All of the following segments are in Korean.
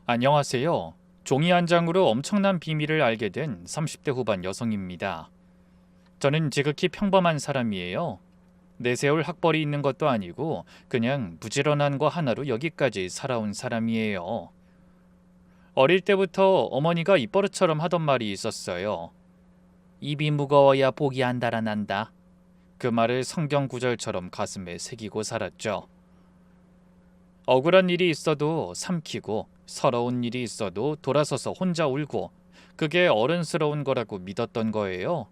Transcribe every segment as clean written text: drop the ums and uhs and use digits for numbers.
안녕하세요. 종이 한 장으로 엄청난 비밀을 알게 된 30대 후반 여성입니다. 저는 지극히 평범한 사람이에요. 내세울 학벌이 있는 것도 아니고 그냥 부지런한 거 하나로 여기까지 살아온 사람이에요. 어릴 때부터 어머니가 입버릇처럼 하던 말이 있었어요. 입이 무거워야 복이 안 달아난다. 그 말을 성경 구절처럼 가슴에 새기고 살았죠. 억울한 일이 있어도 삼키고 서러운 일이 있어도 돌아서서 혼자 울고 그게 어른스러운 거라고 믿었던 거예요.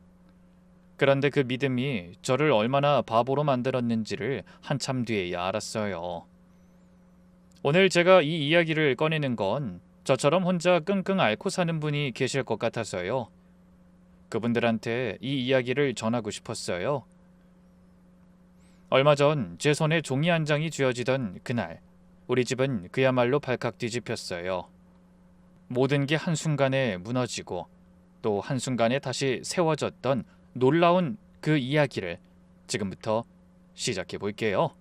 그런데 그 믿음이 저를 얼마나 바보로 만들었는지를 한참 뒤에야 알았어요. 오늘 제가 이 이야기를 꺼내는 건 저처럼 혼자 끙끙 앓고 사는 분이 계실 것 같아서요. 그분들한테 이 이야기를 전하고 싶었어요. 얼마 전 제 손에 종이 한 장이 쥐어지던 그날 우리 집은 그야말로 발칵 뒤집혔어요. 모든 게 한순간에 무너지고 또 한순간에 다시 세워졌던 놀라운 그 이야기를 지금부터 시작해 볼게요.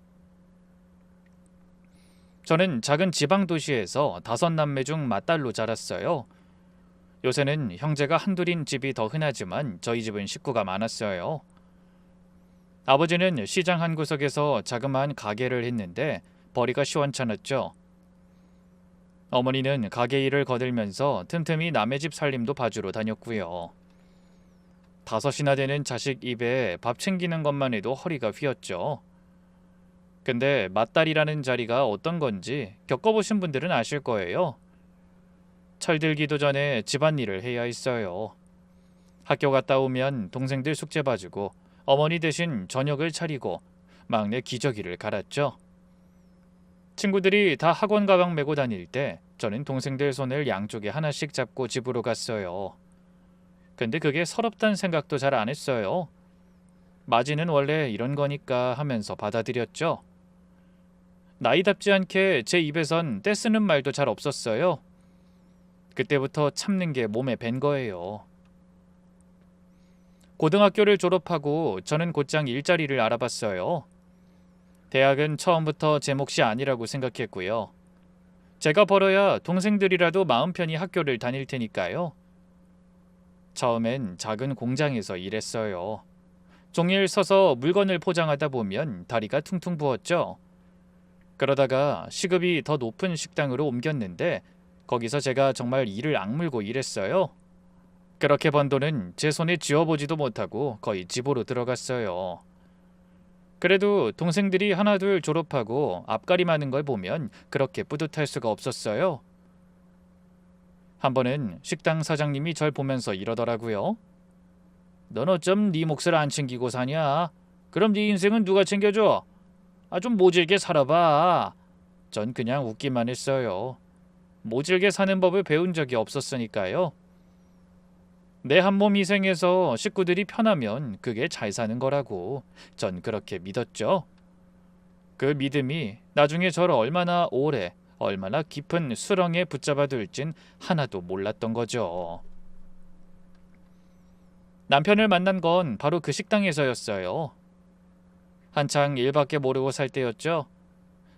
저는 작은 지방 도시에서 5남매 중 맏딸로 자랐어요. 요새는 형제가 한둘인 집이 더 흔하지만 저희 집은 식구가 많았어요. 아버지는 시장 한 구석에서 자그마한 가게를 했는데 벌이가 시원찮았죠. 어머니는 가게 일을 거들면서 틈틈이 남의 집 살림도 봐주러 다녔고요. 5이나 되는 자식 입에 밥 챙기는 것만 해도 허리가 휘었죠. 근데 맏딸이라는 자리가 어떤 건지 겪어보신 분들은 아실 거예요. 철들기도 전에 집안일을 해야 했어요. 학교 갔다 오면 동생들 숙제 봐주고 어머니 대신 저녁을 차리고 막내 기저귀를 갈았죠. 친구들이 다 학원 가방 메고 다닐 때 저는 동생들 손을 양쪽에 하나씩 잡고 집으로 갔어요. 근데 그게 서럽단 생각도 잘 안 했어요. 맞이는 원래 이런 거니까 하면서 받아들였죠. 나이답지 않게 제 입에선 떼쓰는 말도 잘 없었어요. 그때부터 참는 게 몸에 밴 거예요. 고등학교를 졸업하고 저는 곧장 일자리를 알아봤어요. 대학은 처음부터 제 몫이 아니라고 생각했고요. 제가 벌어야 동생들이라도 마음 편히 학교를 다닐 테니까요. 처음엔 작은 공장에서 일했어요. 종일 서서 물건을 포장하다 보면 다리가 퉁퉁 부었죠. 그러다가 시급이 더 높은 식당으로 옮겼는데 거기서 제가 정말 이를 악물고 일했어요. 그렇게 번 돈은 제 손에 쥐어보지도 못하고 거의 집으로 들어갔어요. 그래도 동생들이 하나둘 졸업하고 앞가림하는 걸 보면 그렇게 뿌듯할 수가 없었어요. 한 번은 식당 사장님이 절 보면서 이러더라고요. 넌 어쩜 네 몫을 안 챙기고 사냐? 그럼 네 인생은 누가 챙겨줘? 좀 모질게 살아봐. 전 그냥 웃기만 했어요. 모질게 사는 법을 배운 적이 없었으니까요. 내 한 몸 희생해서 식구들이 편하면 그게 잘 사는 거라고 전 그렇게 믿었죠. 그 믿음이 나중에 저를 얼마나 오래, 얼마나 깊은 수렁에 붙잡아 둘진 하나도 몰랐던 거죠. 남편을 만난 건 바로 그 식당에서였어요. 한창 일밖에 모르고 살 때였죠.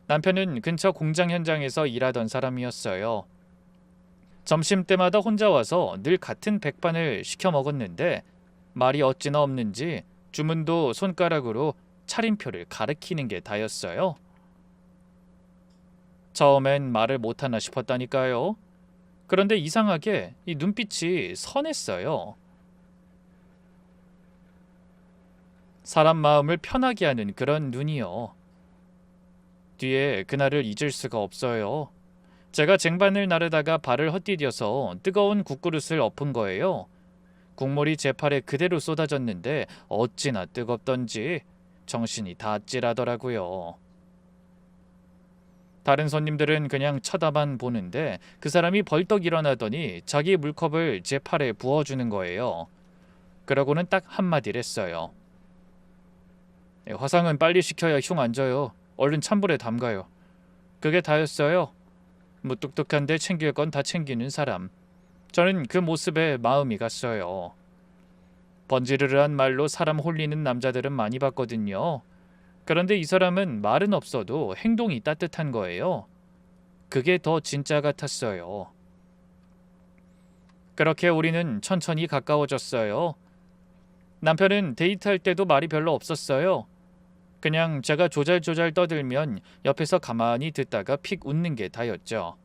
남편은 근처 공장 현장에서 일하던 사람이었어요. 점심때마다 혼자 와서 늘 같은 백반을 시켜 먹었는데 말이 어찌나 없는지 주문도 손가락으로 차림표를 가리키는 게 다였어요. 처음엔 말을 못하나 싶었다니까요. 그런데 이상하게 이 눈빛이 선했어요. 사람 마음을 편하게 하는 그런 눈이요. 뒤에 그날을 잊을 수가 없어요. 제가 쟁반을 나르다가 발을 헛디뎌서 뜨거운 국그릇을 엎은 거예요. 국물이 제 팔에 그대로 쏟아졌는데 어찌나 뜨겁던지 정신이 다 찔하더라고요. 다른 손님들은 그냥 쳐다만 보는데 그 사람이 벌떡 일어나더니 자기 물컵을 제 팔에 부어주는 거예요. 그러고는 딱 한마디를 했어요. 화상은 빨리 시켜야 흉 안 져요. 얼른 찬불에 담가요. 그게 다였어요. 무뚝뚝한데 챙길 건 다 챙기는 사람. 저는 그 모습에 마음이 갔어요. 번지르르한 말로 사람 홀리는 남자들은 많이 봤거든요. 그런데 이 사람은 말은 없어도 행동이 따뜻한 거예요. 그게 더 진짜 같았어요. 그렇게 우리는 천천히 가까워졌어요. 남편은 데이트할 때도 말이 별로 없었어요. 그냥 제가 조잘조잘 떠들면 옆에서 가만히 듣다가 픽 웃는 게 다였죠.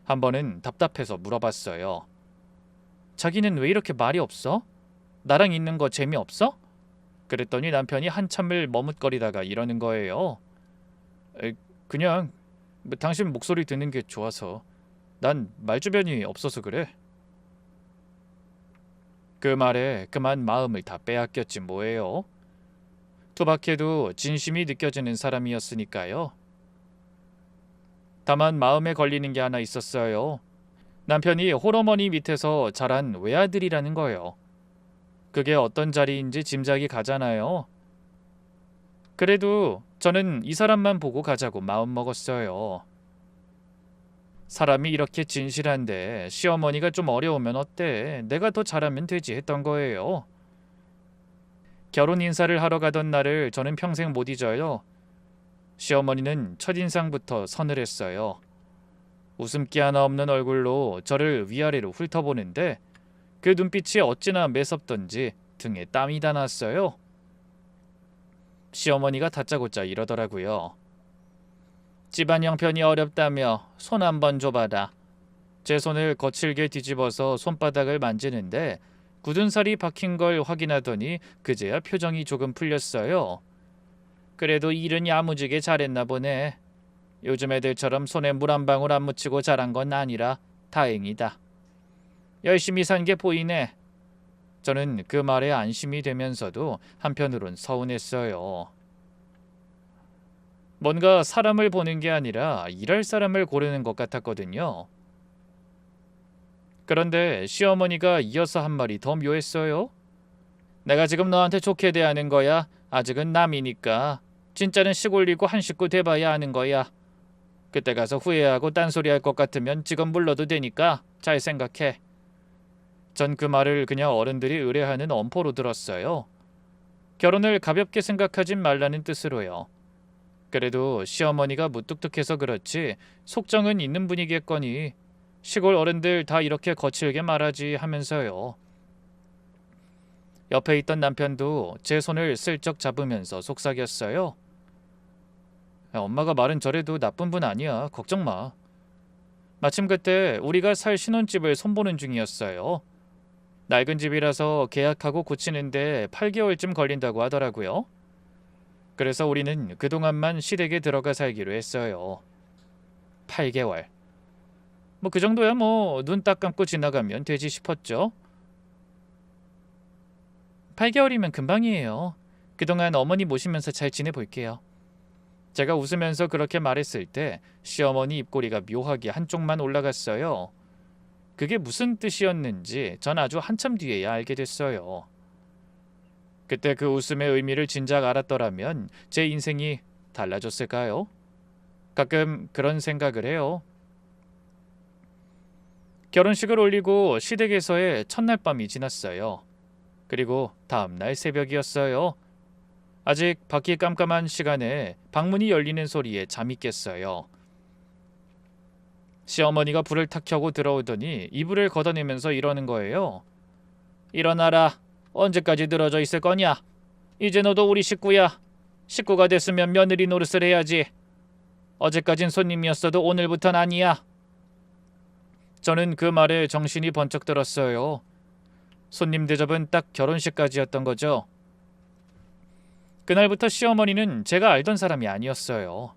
한 번은 답답해서 물어봤어요. 자기는 왜 이렇게 말이 없어? 나랑 있는 거 재미없어? 그랬더니 남편이 한참을 머뭇거리다가 이러는 거예요. 그냥 당신 목소리 듣는 게 좋아서. 난 말주변이 없어서 그래. 그 말에 그만 마음을 다 빼앗겼지 뭐예요. 투박해도 진심이 느껴지는 사람이었으니까요. 다만 마음에 걸리는 게 하나 있었어요. 남편이 홀어머니 밑에서 자란 외아들이라는 거예요. 그게 어떤 자리인지 짐작이 가잖아요. 그래도 저는 이 사람만 보고 가자고 마음먹었어요. 사람이 이렇게 진실한데 시어머니가 좀 어려우면 어때? 내가 더 잘하면 되지 했던 거예요. 결혼 인사를 하러 가던 날을 저는 평생 못 잊어요. 시어머니는 첫인상부터 서늘했어요. 웃음기 하나 없는 얼굴로 저를 위아래로 훑어보는데 그 눈빛이 어찌나 매섭던지 등에 땀이 다 났어요. 시어머니가 다짜고짜 이러더라고요. 집안 형편이 어렵다며 손 한번 줘봐라. 제 손을 거칠게 뒤집어서 손바닥을 만지는데 굳은 살이 박힌 걸 확인하더니 그제야 표정이 조금 풀렸어요. 그래도 일은 야무지게 잘했나 보네. 요즘 애들처럼 손에 물 한 방울 안 묻히고 자란 건 아니라 다행이다. 열심히 산 게 보이네. 저는 그 말에 안심이 되면서도 한편으론 서운했어요. 뭔가 사람을 보는 게 아니라 일할 사람을 고르는 것 같았거든요. 그런데 시어머니가 이어서 한 말이 더 묘했어요. 내가 지금 너한테 좋게 대하는 거야. 아직은 남이니까. 진짜는 시골리고 한 식구 돼봐야 하는 거야. 그때 가서 후회하고 딴소리 할 것 같으면 지금 불러도 되니까 잘 생각해. 전 그 말을 그냥 어른들이 의뢰하는 엄포로 들었어요. 결혼을 가볍게 생각하진 말라는 뜻으로요. 그래도 시어머니가 무뚝뚝해서 그렇지 속정은 있는 분이겠거니 시골 어른들 다 이렇게 거칠게 말하지 하면서요. 옆에 있던 남편도 제 손을 슬쩍 잡으면서 속삭였어요. 엄마가 말은 저래도 나쁜 분 아니야. 걱정 마. 마침 그때 우리가 살 신혼집을 손보는 중이었어요. 낡은 집이라서 계약하고 고치는데 8개월쯤 걸린다고 하더라고요. 그래서 우리는 그동안만 시댁에 들어가 살기로 했어요. 8개월. 그 정도야 눈 딱 감고 지나가면 되지 싶었죠. 8개월이면 금방이에요. 그동안 어머니 모시면서 잘 지내볼게요. 제가 웃으면서 그렇게 말했을 때 시어머니 입꼬리가 묘하게 한쪽만 올라갔어요. 그게 무슨 뜻이었는지 전 아주 한참 뒤에야 알게 됐어요. 그때 그 웃음의 의미를 진작 알았더라면 제 인생이 달라졌을까요? 가끔 그런 생각을 해요. 결혼식을 올리고 시댁에서의 첫날 밤이 지났어요. 그리고 다음날 새벽이었어요. 아직 밖이 깜깜한 시간에 방문이 열리는 소리에 잠이 깼어요. 시어머니가 불을 탁 켜고 들어오더니 이불을 걷어내면서 이러는 거예요. 일어나라. 언제까지 늘어져 있을 거냐? 이제 너도 우리 식구야. 식구가 됐으면 며느리 노릇을 해야지. 어제까진 손님이었어도 오늘부턴 아니야. 저는 그 말에 정신이 번쩍 들었어요. 손님 대접은 딱 결혼식까지였던 거죠. 그날부터 시어머니는 제가 알던 사람이 아니었어요.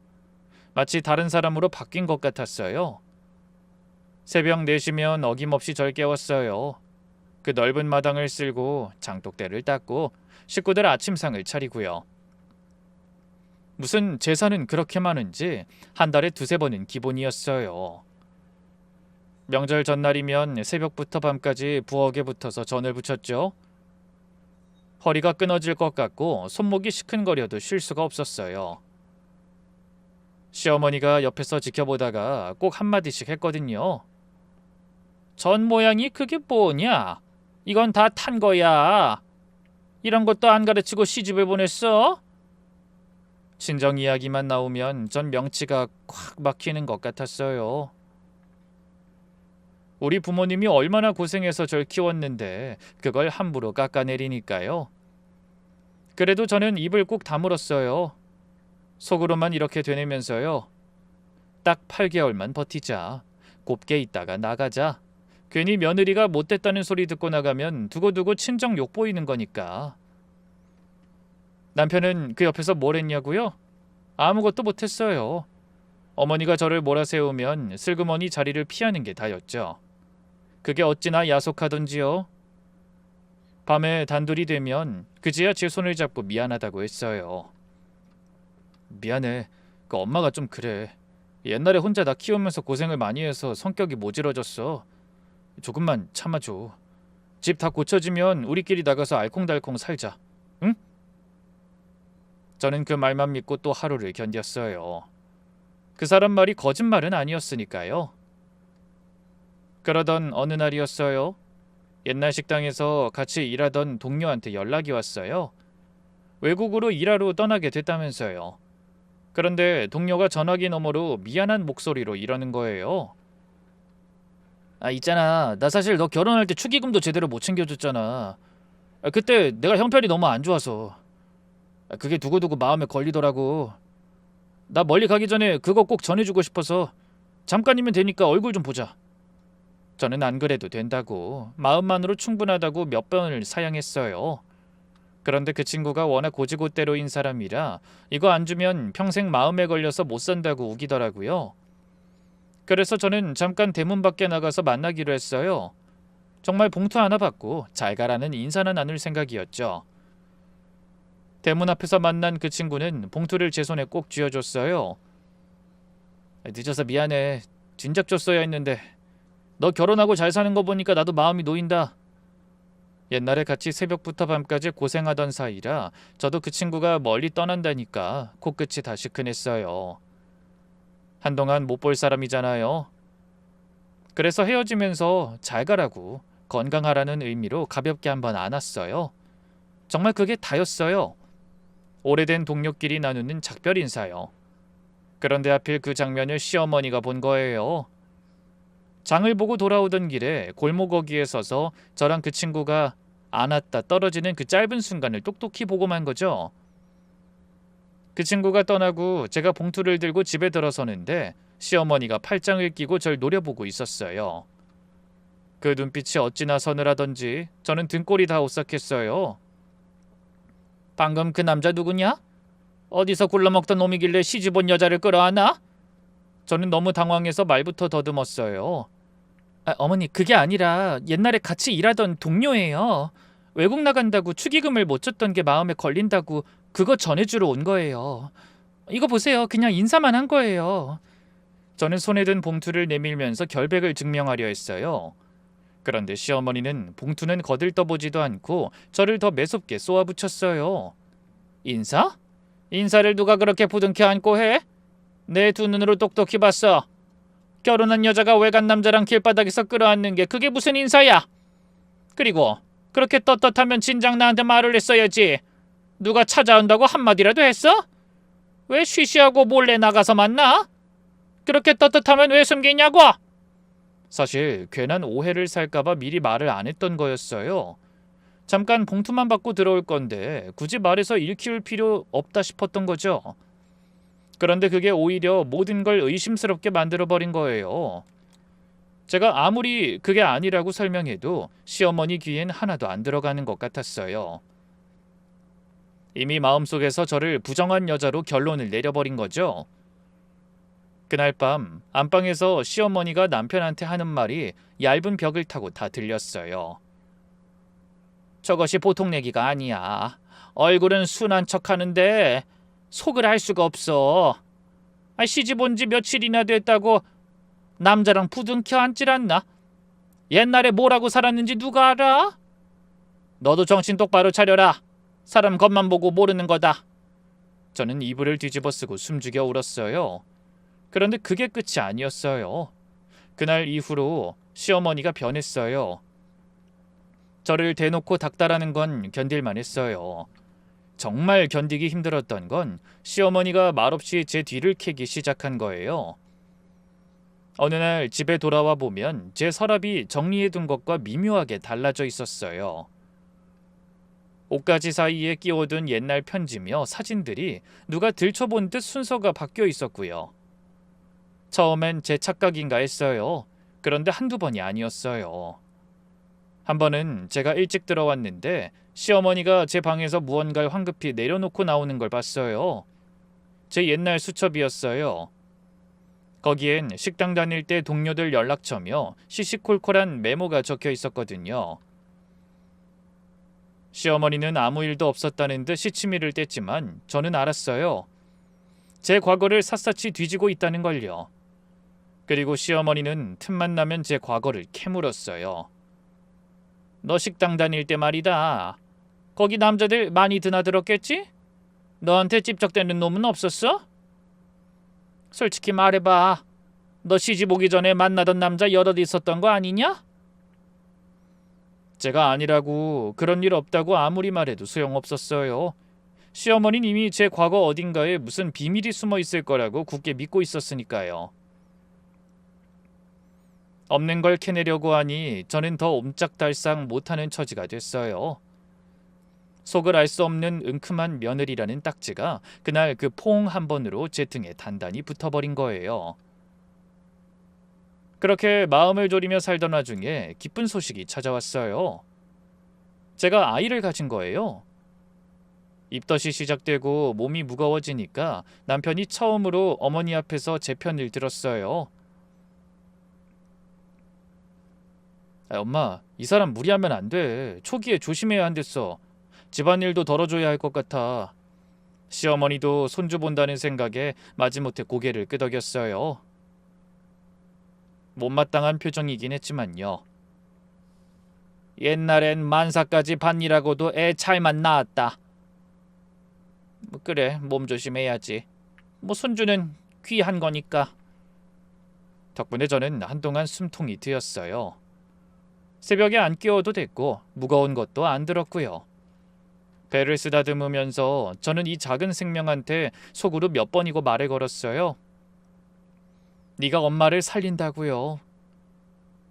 마치 다른 사람으로 바뀐 것 같았어요. 새벽 4시면 어김없이 절 깨웠어요. 그 넓은 마당을 쓸고 장독대를 닦고 식구들 아침상을 차리고요. 무슨 제사는 그렇게 많은지 한 달에 2-3번은 기본이었어요. 명절 전날이면 새벽부터 밤까지 부엌에 붙어서 전을 부쳤죠. 허리가 끊어질 것 같고 손목이 시큰거려도 쉴 수가 없었어요. 시어머니가 옆에서 지켜보다가 꼭 한마디씩 했거든요. 전 모양이 그게 뭐냐? 이건 다 탄 거야. 이런 것도 안 가르치고 시집을 보냈어? 친정 이야기만 나오면 전 명치가 콱 막히는 것 같았어요. 우리 부모님이 얼마나 고생해서 절 키웠는데 그걸 함부로 깎아내리니까요. 그래도 저는 입을 꾹 다물었어요. 속으로만 이렇게 되뇌면서요. 딱 8개월만 버티자. 곱게 있다가 나가자. 괜히 며느리가 못됐다는 소리 듣고 나가면 두고두고 친정 욕 보이는 거니까. 남편은 그 옆에서 뭘 했냐고요? 아무것도 못했어요. 어머니가 저를 몰아세우면 슬그머니 자리를 피하는 게 다였죠. 그게 어찌나 야속하던지요. 밤에 단둘이 되면 그제야 제 손을 잡고 미안하다고 했어요. 미안해. 그 엄마가 좀 그래. 옛날에 혼자 나 키우면서 고생을 많이 해서 성격이 모질어졌어. 조금만 참아줘. 집 다 고쳐지면 우리끼리 나가서 알콩달콩 살자. 응? 저는 그 말만 믿고 또 하루를 견뎠어요. 그 사람 말이 거짓말은 아니었으니까요. 그러던 어느 날이었어요. 옛날 식당에서 같이 일하던 동료한테 연락이 왔어요. 외국으로 일하러 떠나게 됐다면서요. 그런데 동료가 전화기 너머로 미안한 목소리로 이러는 거예요. 있잖아. 나 사실 너 결혼할 때 축의금도 제대로 못 챙겨줬잖아. 그때 내가 형편이 너무 안 좋아서. 그게 두고두고 마음에 걸리더라고. 나 멀리 가기 전에 그거 꼭 전해주고 싶어서 잠깐이면 되니까 얼굴 좀 보자. 저는 안 그래도 된다고, 마음만으로 충분하다고 몇 번을 사양했어요. 그런데 그 친구가 워낙 고지고대로인 사람이라 이거 안 주면 평생 마음에 걸려서 못 산다고 우기더라고요. 그래서 저는 잠깐 대문 밖에 나가서 만나기로 했어요. 정말 봉투 하나 받고 잘 가라는 인사나 나눌 생각이었죠. 대문 앞에서 만난 그 친구는 봉투를 제 손에 꼭 쥐어줬어요. 늦어서 미안해. 진작 줬어야 했는데 너 결혼하고 잘 사는 거 보니까 나도 마음이 놓인다. 옛날에 같이 새벽부터 밤까지 고생하던 사이라 저도 그 친구가 멀리 떠난다니까 코끝이 다 시큰했어요. 한동안 못 볼 사람이잖아요. 그래서 헤어지면서 잘 가라고, 건강하라는 의미로 가볍게 한번 안았어요. 정말 그게 다였어요. 오래된 동료끼리 나누는 작별 인사요. 그런데 하필 그 장면을 시어머니가 본 거예요. 장을 보고 돌아오던 길에 골목어귀에 서서 저랑 그 친구가 안았다 떨어지는 그 짧은 순간을 똑똑히 보고만 거죠. 그 친구가 떠나고 제가 봉투를 들고 집에 들어서는데 시어머니가 팔짱을 끼고 절 노려보고 있었어요. 그 눈빛이 어찌나 서늘하던지 저는 등골이 다 오싹했어요. 방금 그 남자 누구냐? 어디서 굴러먹던 놈이길래 시집 온 여자를 끌어안아? 저는 너무 당황해서 말부터 더듬었어요. 어머니, 그게 아니라 옛날에 같이 일하던 동료예요. 외국 나간다고 축의금을 못 줬던 게 마음에 걸린다고 그거 전해주러 온 거예요. 이거 보세요. 그냥 인사만 한 거예요. 저는 손에 든 봉투를 내밀면서 결백을 증명하려 했어요. 그런데 시어머니는 봉투는 거들떠보지도 않고 저를 더 매섭게 쏘아붙였어요. 인사? 인사를 누가 그렇게 부둥켜 안고 해? 내 두 눈으로 똑똑히 봤어. 결혼한 여자가 외간 남자랑 길바닥에서 끌어안는 게 그게 무슨 인사야? 그리고 그렇게 떳떳하면 진작 나한테 말을 했어야지. 누가 찾아온다고 한마디라도 했어? 왜 쉬쉬하고 몰래 나가서 만나? 그렇게 떳떳하면 왜 숨기냐고? 사실 괜한 오해를 살까봐 미리 말을 안 했던 거였어요. 잠깐 봉투만 받고 들어올 건데 굳이 말해서 일키울 필요 없다 싶었던 거죠. 그런데 그게 오히려 모든 걸 의심스럽게 만들어버린 거예요. 제가 아무리 그게 아니라고 설명해도 시어머니 귀엔 하나도 안 들어가는 것 같았어요. 이미 마음속에서 저를 부정한 여자로 결론을 내려버린 거죠. 그날 밤 안방에서 시어머니가 남편한테 하는 말이 얇은 벽을 타고 다 들렸어요. 저것이 보통 얘기가 아니야. 얼굴은 순한 척하는데 속을 알 수가 없어. 시집 온 지 며칠이나 됐다고 남자랑 부둥켜 앉질 않나? 옛날에 뭐라고 살았는지 누가 알아? 너도 정신 똑바로 차려라. 사람 겉만 보고 모르는 거다. 저는 이불을 뒤집어 쓰고 숨죽여 울었어요. 그런데 그게 끝이 아니었어요. 그날 이후로 시어머니가 변했어요. 저를 대놓고 닥달하는 건 견딜만 했어요. 정말 견디기 힘들었던 건 시어머니가 말없이 제 뒤를 캐기 시작한 거예요. 어느 날 집에 돌아와 보면 제 서랍이 정리해둔 것과 미묘하게 달라져 있었어요. 옷가지 사이에 끼워둔 옛날 편지며 사진들이 누가 들춰본 듯 순서가 바뀌어 있었고요. 처음엔 제 착각인가 했어요. 그런데 한두 번이 아니었어요. 한 번은 제가 일찍 들어왔는데 시어머니가 제 방에서 무언가를 황급히 내려놓고 나오는 걸 봤어요. 제 옛날 수첩이었어요. 거기엔 식당 다닐 때 동료들 연락처며 시시콜콜한 메모가 적혀 있었거든요. 시어머니는 아무 일도 없었다는 듯 시치미를 뗐지만 저는 알았어요. 제 과거를 샅샅이 뒤지고 있다는 걸요. 그리고 시어머니는 틈만 나면 제 과거를 캐물었어요. 너 식당 다닐 때 말이다. 거기 남자들 많이 드나들었겠지? 너한테 찝적대는 놈은 없었어? 솔직히 말해봐. 너 시집 오기 전에 만나던 남자 여럿 있었던 거 아니냐? 제가 아니라고, 그런 일 없다고 아무리 말해도 소용없었어요. 시어머니는 이미 제 과거 어딘가에 무슨 비밀이 숨어 있을 거라고 굳게 믿고 있었으니까요. 없는 걸 캐내려고 하니 저는 더 옴짝달싹 못하는 처지가 됐어요. 속을 알 수 없는 은큼한 며느리라는 딱지가 그날 그 포옹 한 번으로 제 등에 단단히 붙어버린 거예요. 그렇게 마음을 졸이며 살던 와중에 기쁜 소식이 찾아왔어요. 제가 아이를 가진 거예요. 입덧이 시작되고 몸이 무거워지니까 남편이 처음으로 어머니 앞에서 제 편을 들었어요. 엄마, 이 사람 무리하면 안 돼. 초기에 조심해야 한댔어. 집안일도 덜어줘야 할 것 같아. 시어머니도 손주 본다는 생각에 마지못해 고개를 끄덕였어요. 못마땅한 표정이긴 했지만요. 옛날엔 만사까지 반이라고도 애 잘만 낳았다. 그래, 몸 조심해야지. 손주는 귀한 거니까. 덕분에 저는 한동안 숨통이 트였어요. 새벽에 안 깨워도 됐고 무거운 것도 안 들었고요. 배를 쓰다듬으면서 저는 이 작은 생명한테 속으로 몇 번이고 말을 걸었어요. 네가 엄마를 살린다고요.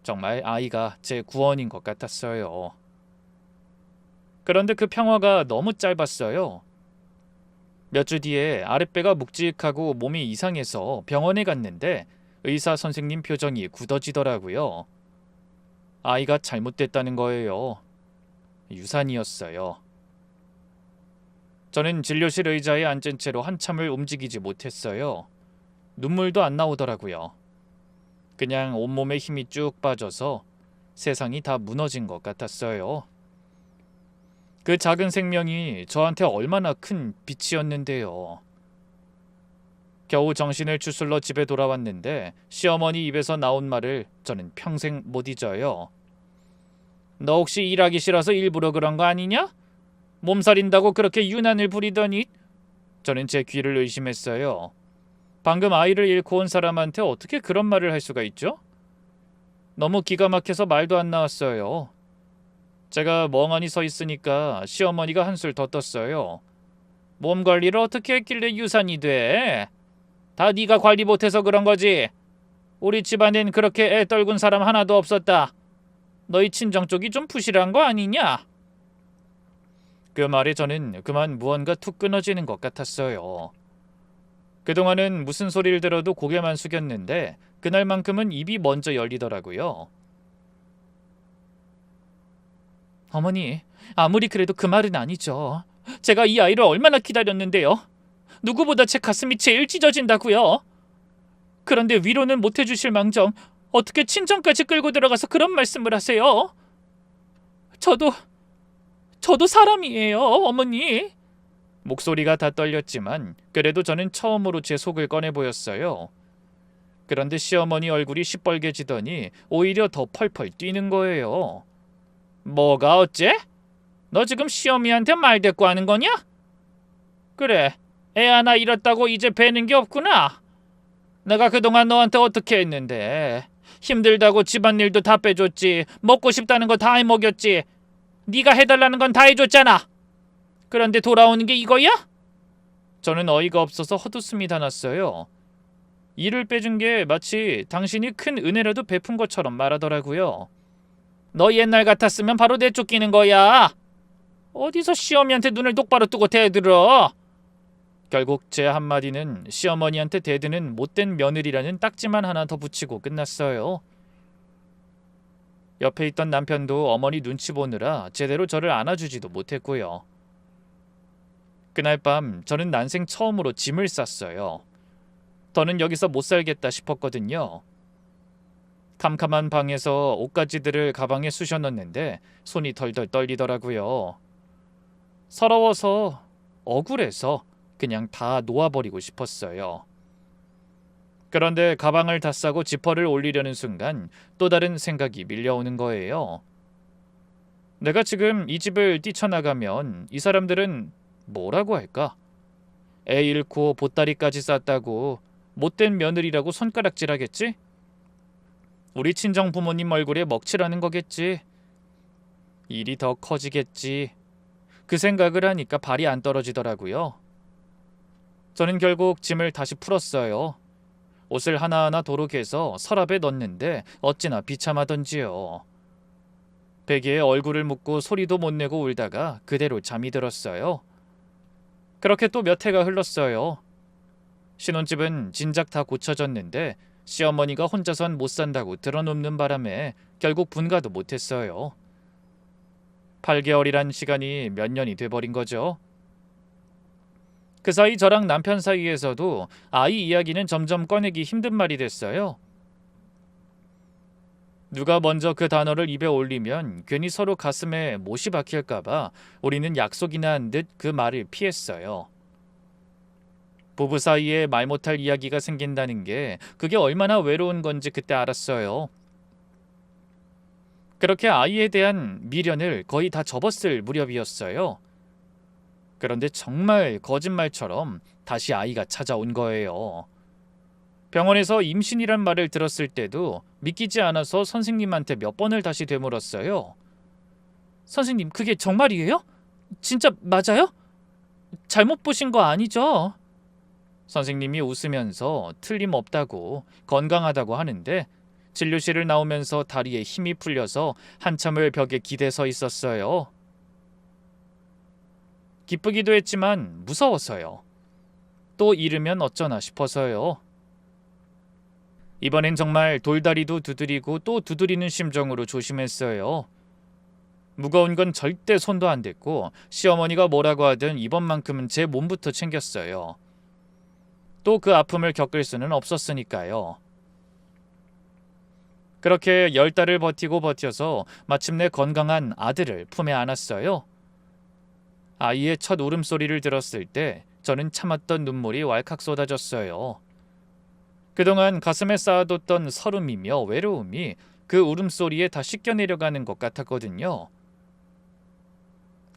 정말 아이가 제 구원인 것 같았어요. 그런데 그 평화가 너무 짧았어요. 몇 주 뒤에 아랫배가 묵직하고 몸이 이상해서 병원에 갔는데 의사 선생님 표정이 굳어지더라고요. 아이가 잘못됐다는 거예요. 유산이었어요. 저는 진료실 의자에 앉은 채로 한참을 움직이지 못했어요. 눈물도 안 나오더라고요. 그냥 온몸에 힘이 쭉 빠져서 세상이 다 무너진 것 같았어요. 그 작은 생명이 저한테 얼마나 큰 빛이었는데요. 겨우 정신을 추슬러 집에 돌아왔는데 시어머니 입에서 나온 말을 저는 평생 못 잊어요. 너 혹시 일하기 싫어서 일부러 그런 거 아니냐? 몸살인다고 그렇게 유난을 부리더니. 저는 제 귀를 의심했어요. 방금 아이를 잃고 온 사람한테 어떻게 그런 말을 할 수가 있죠? 너무 기가 막혀서 말도 안 나왔어요. 제가 멍하니 서 있으니까 시어머니가 한술 더 떴어요. 몸 관리를 어떻게 했길래 유산이 돼? 다 네가 관리 못해서 그런 거지. 우리 집안엔 그렇게 애 떨군 사람 하나도 없었다. 너희 친정 쪽이 좀 부실한 거 아니냐? 그 말에 저는 그만 무언가 툭 끊어지는 것 같았어요. 그동안은 무슨 소리를 들어도 고개만 숙였는데 그날만큼은 입이 먼저 열리더라고요. 어머니, 아무리 그래도 그 말은 아니죠. 제가 이 아이를 얼마나 기다렸는데요. 누구보다 제 가슴이 제일 찢어진다고요. 그런데 위로는 못 해주실 망정 어떻게 친정까지 끌고 들어가서 그런 말씀을 하세요? 저도 사람이에요, 어머니. 목소리가 다 떨렸지만 그래도 저는 처음으로 제 속을 꺼내 보였어요. 그런데 시어머니 얼굴이 시뻘개지더니 오히려 더 펄펄 뛰는 거예요. 뭐가 어째? 너 지금 시어미한테 말대꾸 하는 거냐? 그래, 애 하나 잃었다고 이제 배는 게 없구나. 내가 그동안 너한테 어떻게 했는데. 힘들다고 집안일도 다 빼줬지. 먹고 싶다는 거 다 해먹였지. 네가 해달라는 건 다 해줬잖아. 그런데 돌아오는 게 이거야? 저는 어이가 없어서 헛웃음이 다 났어요. 이를 빼준 게 마치 당신이 큰 은혜라도 베푼 것처럼 말하더라고요. 너 옛날 같았으면 바로 내쫓기는 거야. 어디서 시어미한테 눈을 똑바로 뜨고 대들어. 결국 제 한마디는 시어머니한테 대드는 못된 며느리라는 딱지만 하나 더 붙이고 끝났어요. 옆에 있던 남편도 어머니 눈치 보느라 제대로 저를 안아주지도 못했고요. 그날 밤 저는 난생 처음으로 짐을 쌌어요. 더는 여기서 못 살겠다 싶었거든요. 캄캄한 방에서 옷가지들을 가방에 쑤셔 넣는데 손이 덜덜 떨리더라고요. 서러워서, 억울해서 그냥 다 놓아버리고 싶었어요. 그런데 가방을 다 싸고 지퍼를 올리려는 순간 또 다른 생각이 밀려오는 거예요. 내가 지금 이 집을 뛰쳐나가면 이 사람들은 뭐라고 할까? 애 잃고 보따리까지 쌌다고 못된 며느리라고 손가락질하겠지? 우리 친정 부모님 얼굴에 먹칠하는 거겠지? 일이 더 커지겠지? 그 생각을 하니까 발이 안 떨어지더라고요. 저는 결국 짐을 다시 풀었어요. 옷을 하나하나 도록해서 서랍에 넣었는데 어찌나 비참하던지요. 베개에 얼굴을 묻고 소리도 못 내고 울다가 그대로 잠이 들었어요. 그렇게 또 몇 해가 흘렀어요. 신혼집은 진작 다 고쳐졌는데 시어머니가 혼자선 못 산다고 드러눕는 바람에 결국 분가도 못했어요. 8개월이란 시간이 몇 년이 돼버린 거죠. 그 사이 저랑 남편 사이에서도 아이 이야기는 점점 꺼내기 힘든 말이 됐어요. 누가 먼저 그 단어를 입에 올리면 괜히 서로 가슴에 못이 박힐까봐 우리는 약속이나 한 듯 그 말을 피했어요. 부부 사이에 말 못할 이야기가 생긴다는 게 그게 얼마나 외로운 건지 그때 알았어요. 그렇게 아이에 대한 미련을 거의 다 접었을 무렵이었어요. 그런데 정말 거짓말처럼 다시 아이가 찾아온 거예요. 병원에서 임신이란 말을 들었을 때도 믿기지 않아서 선생님한테 몇 번을 다시 되물었어요. 선생님, 그게 정말이에요? 진짜 맞아요? 잘못 보신 거 아니죠? 선생님이 웃으면서 틀림없다고 건강하다고 하는데 진료실을 나오면서 다리에 힘이 풀려서 한참을 벽에 기대 서 있었어요. 기쁘기도 했지만 무서웠어요. 또 잃으면 어쩌나 싶어서요. 이번엔 정말 돌다리도 두드리고 또 두드리는 심정으로 조심했어요. 무거운 건 절대 손도 안 댔고 시어머니가 뭐라고 하든 이번만큼은 제 몸부터 챙겼어요. 또 그 아픔을 겪을 수는 없었으니까요. 그렇게 10달을 버티고 버텨서 마침내 건강한 아들을 품에 안았어요. 아이의 첫 울음소리를 들었을 때 저는 참았던 눈물이 왈칵 쏟아졌어요. 그동안 가슴에 쌓아뒀던 서름이며 외로움이 그 울음소리에 다 씻겨 내려가는 것 같았거든요.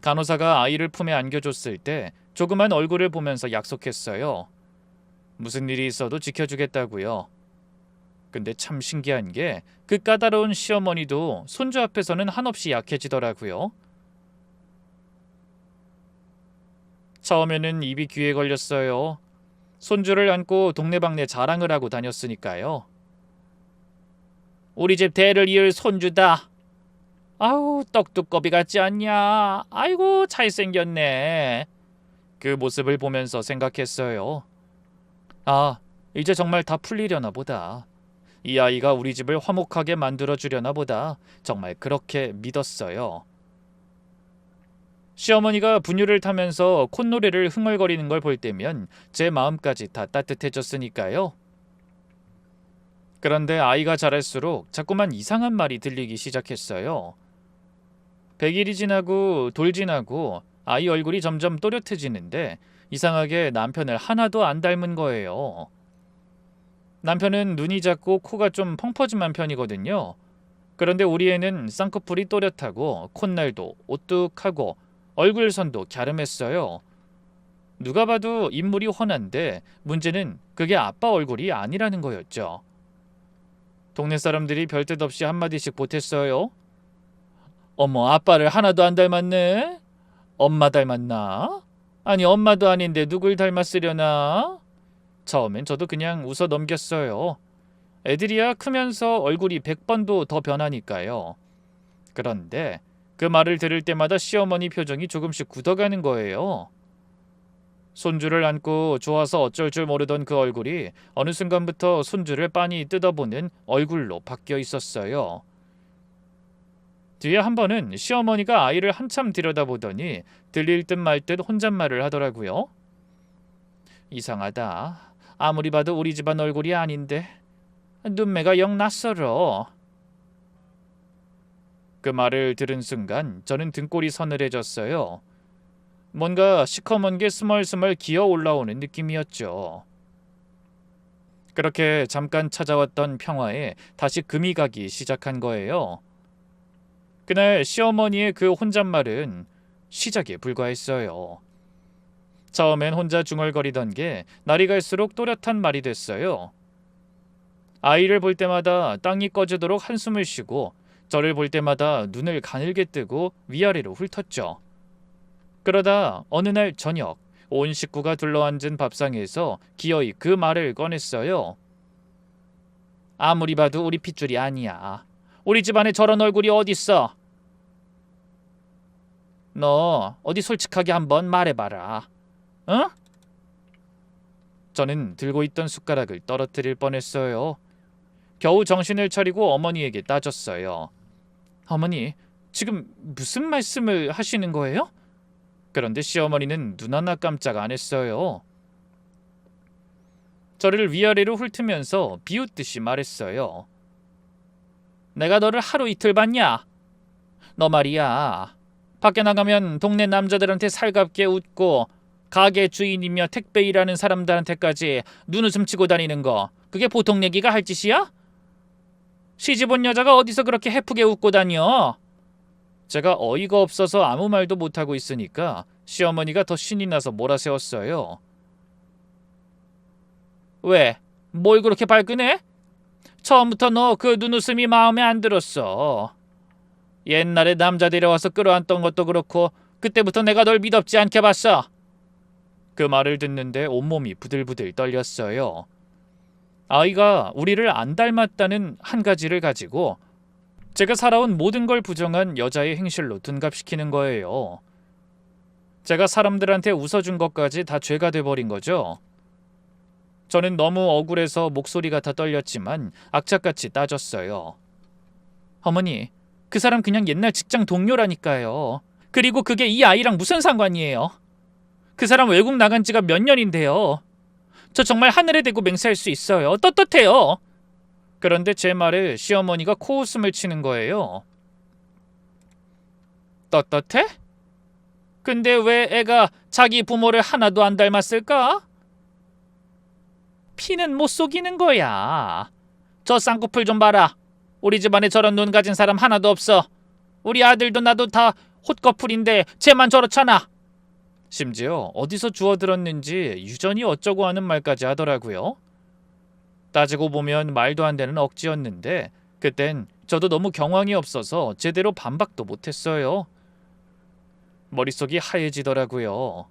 간호사가 아이를 품에 안겨줬을 때 조그만 얼굴을 보면서 약속했어요. 무슨 일이 있어도 지켜주겠다고요. 근데 참 신기한 게 그 까다로운 시어머니도 손주 앞에서는 한없이 약해지더라고요. 처음에는 입이 귀에 걸렸어요. 손주를 안고 동네방네 자랑을 하고 다녔으니까요. 우리 집 대를 이을 손주다. 아우, 떡두꺼비 같지 않냐. 아이고, 잘생겼네. 그 모습을 보면서 생각했어요. 아, 이제 정말 다 풀리려나 보다. 이 아이가 우리 집을 화목하게 만들어주려나 보다. 정말 그렇게 믿었어요. 시어머니가 분유를 타면서 콧노래를 흥얼거리는 걸 볼 때면 제 마음까지 다 따뜻해졌으니까요. 그런데 아이가 자랄수록 자꾸만 이상한 말이 들리기 시작했어요. 100일이 지나고 돌 지나고 아이 얼굴이 점점 또렷해지는데 이상하게 남편을 하나도 안 닮은 거예요. 남편은 눈이 작고 코가 좀 펑퍼짐한 편이거든요. 그런데 우리 애는 쌍꺼풀이 또렷하고 콧날도 오뚝하고 얼굴선도 갸름했어요. 누가 봐도 인물이 훤한데 문제는 그게 아빠 얼굴이 아니라는 거였죠. 동네 사람들이 별뜻 없이 한마디씩 보탰어요. 어머, 아빠를 하나도 안 닮았네. 엄마 닮았나? 아니 엄마도 아닌데 누굴 닮았으려나? 처음엔 저도 그냥 웃어 넘겼어요. 애들이야 크면서 얼굴이 100번도 더 변하니까요. 그런데 그 말을 들을 때마다 시어머니 표정이 조금씩 굳어가는 거예요. 손주를 안고 좋아서 어쩔 줄 모르던 그 얼굴이 어느 순간부터 손주를 빤히 뜯어보는 얼굴로 바뀌어 있었어요. 뒤에 한 번은 시어머니가 아이를 한참 들여다보더니 들릴 듯 말 듯 혼잣말을 하더라고요. 이상하다. 아무리 봐도 우리 집안 얼굴이 아닌데 눈매가 영 낯설어. 그 말을 들은 순간 저는 등골이 서늘해졌어요. 뭔가 시커먼 게 스멀스멀 기어 올라오는 느낌이었죠. 그렇게 잠깐 찾아왔던 평화에 다시 금이 가기 시작한 거예요. 그날 시어머니의 그 혼잣말은 시작에 불과했어요. 처음엔 혼자 중얼거리던 게 날이 갈수록 또렷한 말이 됐어요. 아이를 볼 때마다 땅이 꺼지도록 한숨을 쉬고 저를 볼 때마다 눈을 가늘게 뜨고 위아래로 훑었죠. 그러다 어느 날 저녁 온 식구가 둘러앉은 밥상에서 기어이 그 말을 꺼냈어요. 아무리 봐도 우리 핏줄이 아니야. 우리 집안에 저런 얼굴이 어딨어? 너 어디 솔직하게 한번 말해봐라. 응? 저는 들고 있던 숟가락을 떨어뜨릴 뻔했어요. 겨우 정신을 차리고 어머니에게 따졌어요. 어머니, 지금 무슨 말씀을 하시는 거예요? 그런데 시어머니는 눈 하나 깜짝 안 했어요. 저를 위아래로 훑으면서 비웃듯이 말했어요. 내가 너를 하루 이틀 봤냐? 너 말이야. 밖에 나가면 동네 남자들한테 살갑게 웃고 가게 주인이며 택배 일하는 사람들한테까지 눈웃음 치고 다니는 거, 그게 보통 얘기가 할 짓이야? 시집 온 여자가 어디서 그렇게 해프게 웃고 다녀? 제가 어이가 없어서 아무 말도 못하고 있으니까 시어머니가 더 신이 나서 몰아세웠어요. 왜? 뭘 그렇게 발끈해? 처음부터 너 그 눈웃음이 마음에 안 들었어. 옛날에 남자 데려와서 끌어안던 것도 그렇고 그때부터 내가 널 믿었지 않게 봤어. 그 말을 듣는데 온몸이 부들부들 떨렸어요. 아이가 우리를 안 닮았다는 한 가지를 가지고 제가 살아온 모든 걸 부정한 여자의 행실로 둔갑시키는 거예요. 제가 사람들한테 웃어준 것까지 다 죄가 돼버린 거죠. 저는 너무 억울해서 목소리가 다 떨렸지만 악착같이 따졌어요. 어머니, 그 사람 그냥 옛날 직장 동료라니까요. 그리고 그게 이 아이랑 무슨 상관이에요? 그 사람 외국 나간 지가 몇 년인데요. 저 정말 하늘에 대고 맹세할 수 있어요. 떳떳해요. 그런데 제 말에 시어머니가 코웃음을 치는 거예요. 떳떳해? 근데 왜 애가 자기 부모를 하나도 안 닮았을까? 피는 못 속이는 거야. 저 쌍꺼풀 좀 봐라. 우리 집안에 저런 눈 가진 사람 하나도 없어. 우리 아들도 나도 다 홑꺼풀인데 쟤만 저렇잖아. 심지어 어디서 주워들었는지 유전이 어쩌고 하는 말까지 하더라고요. 따지고 보면 말도 안 되는 억지였는데 그땐 저도 너무 경황이 없어서 제대로 반박도 못했어요. 머릿속이 하얘지더라고요.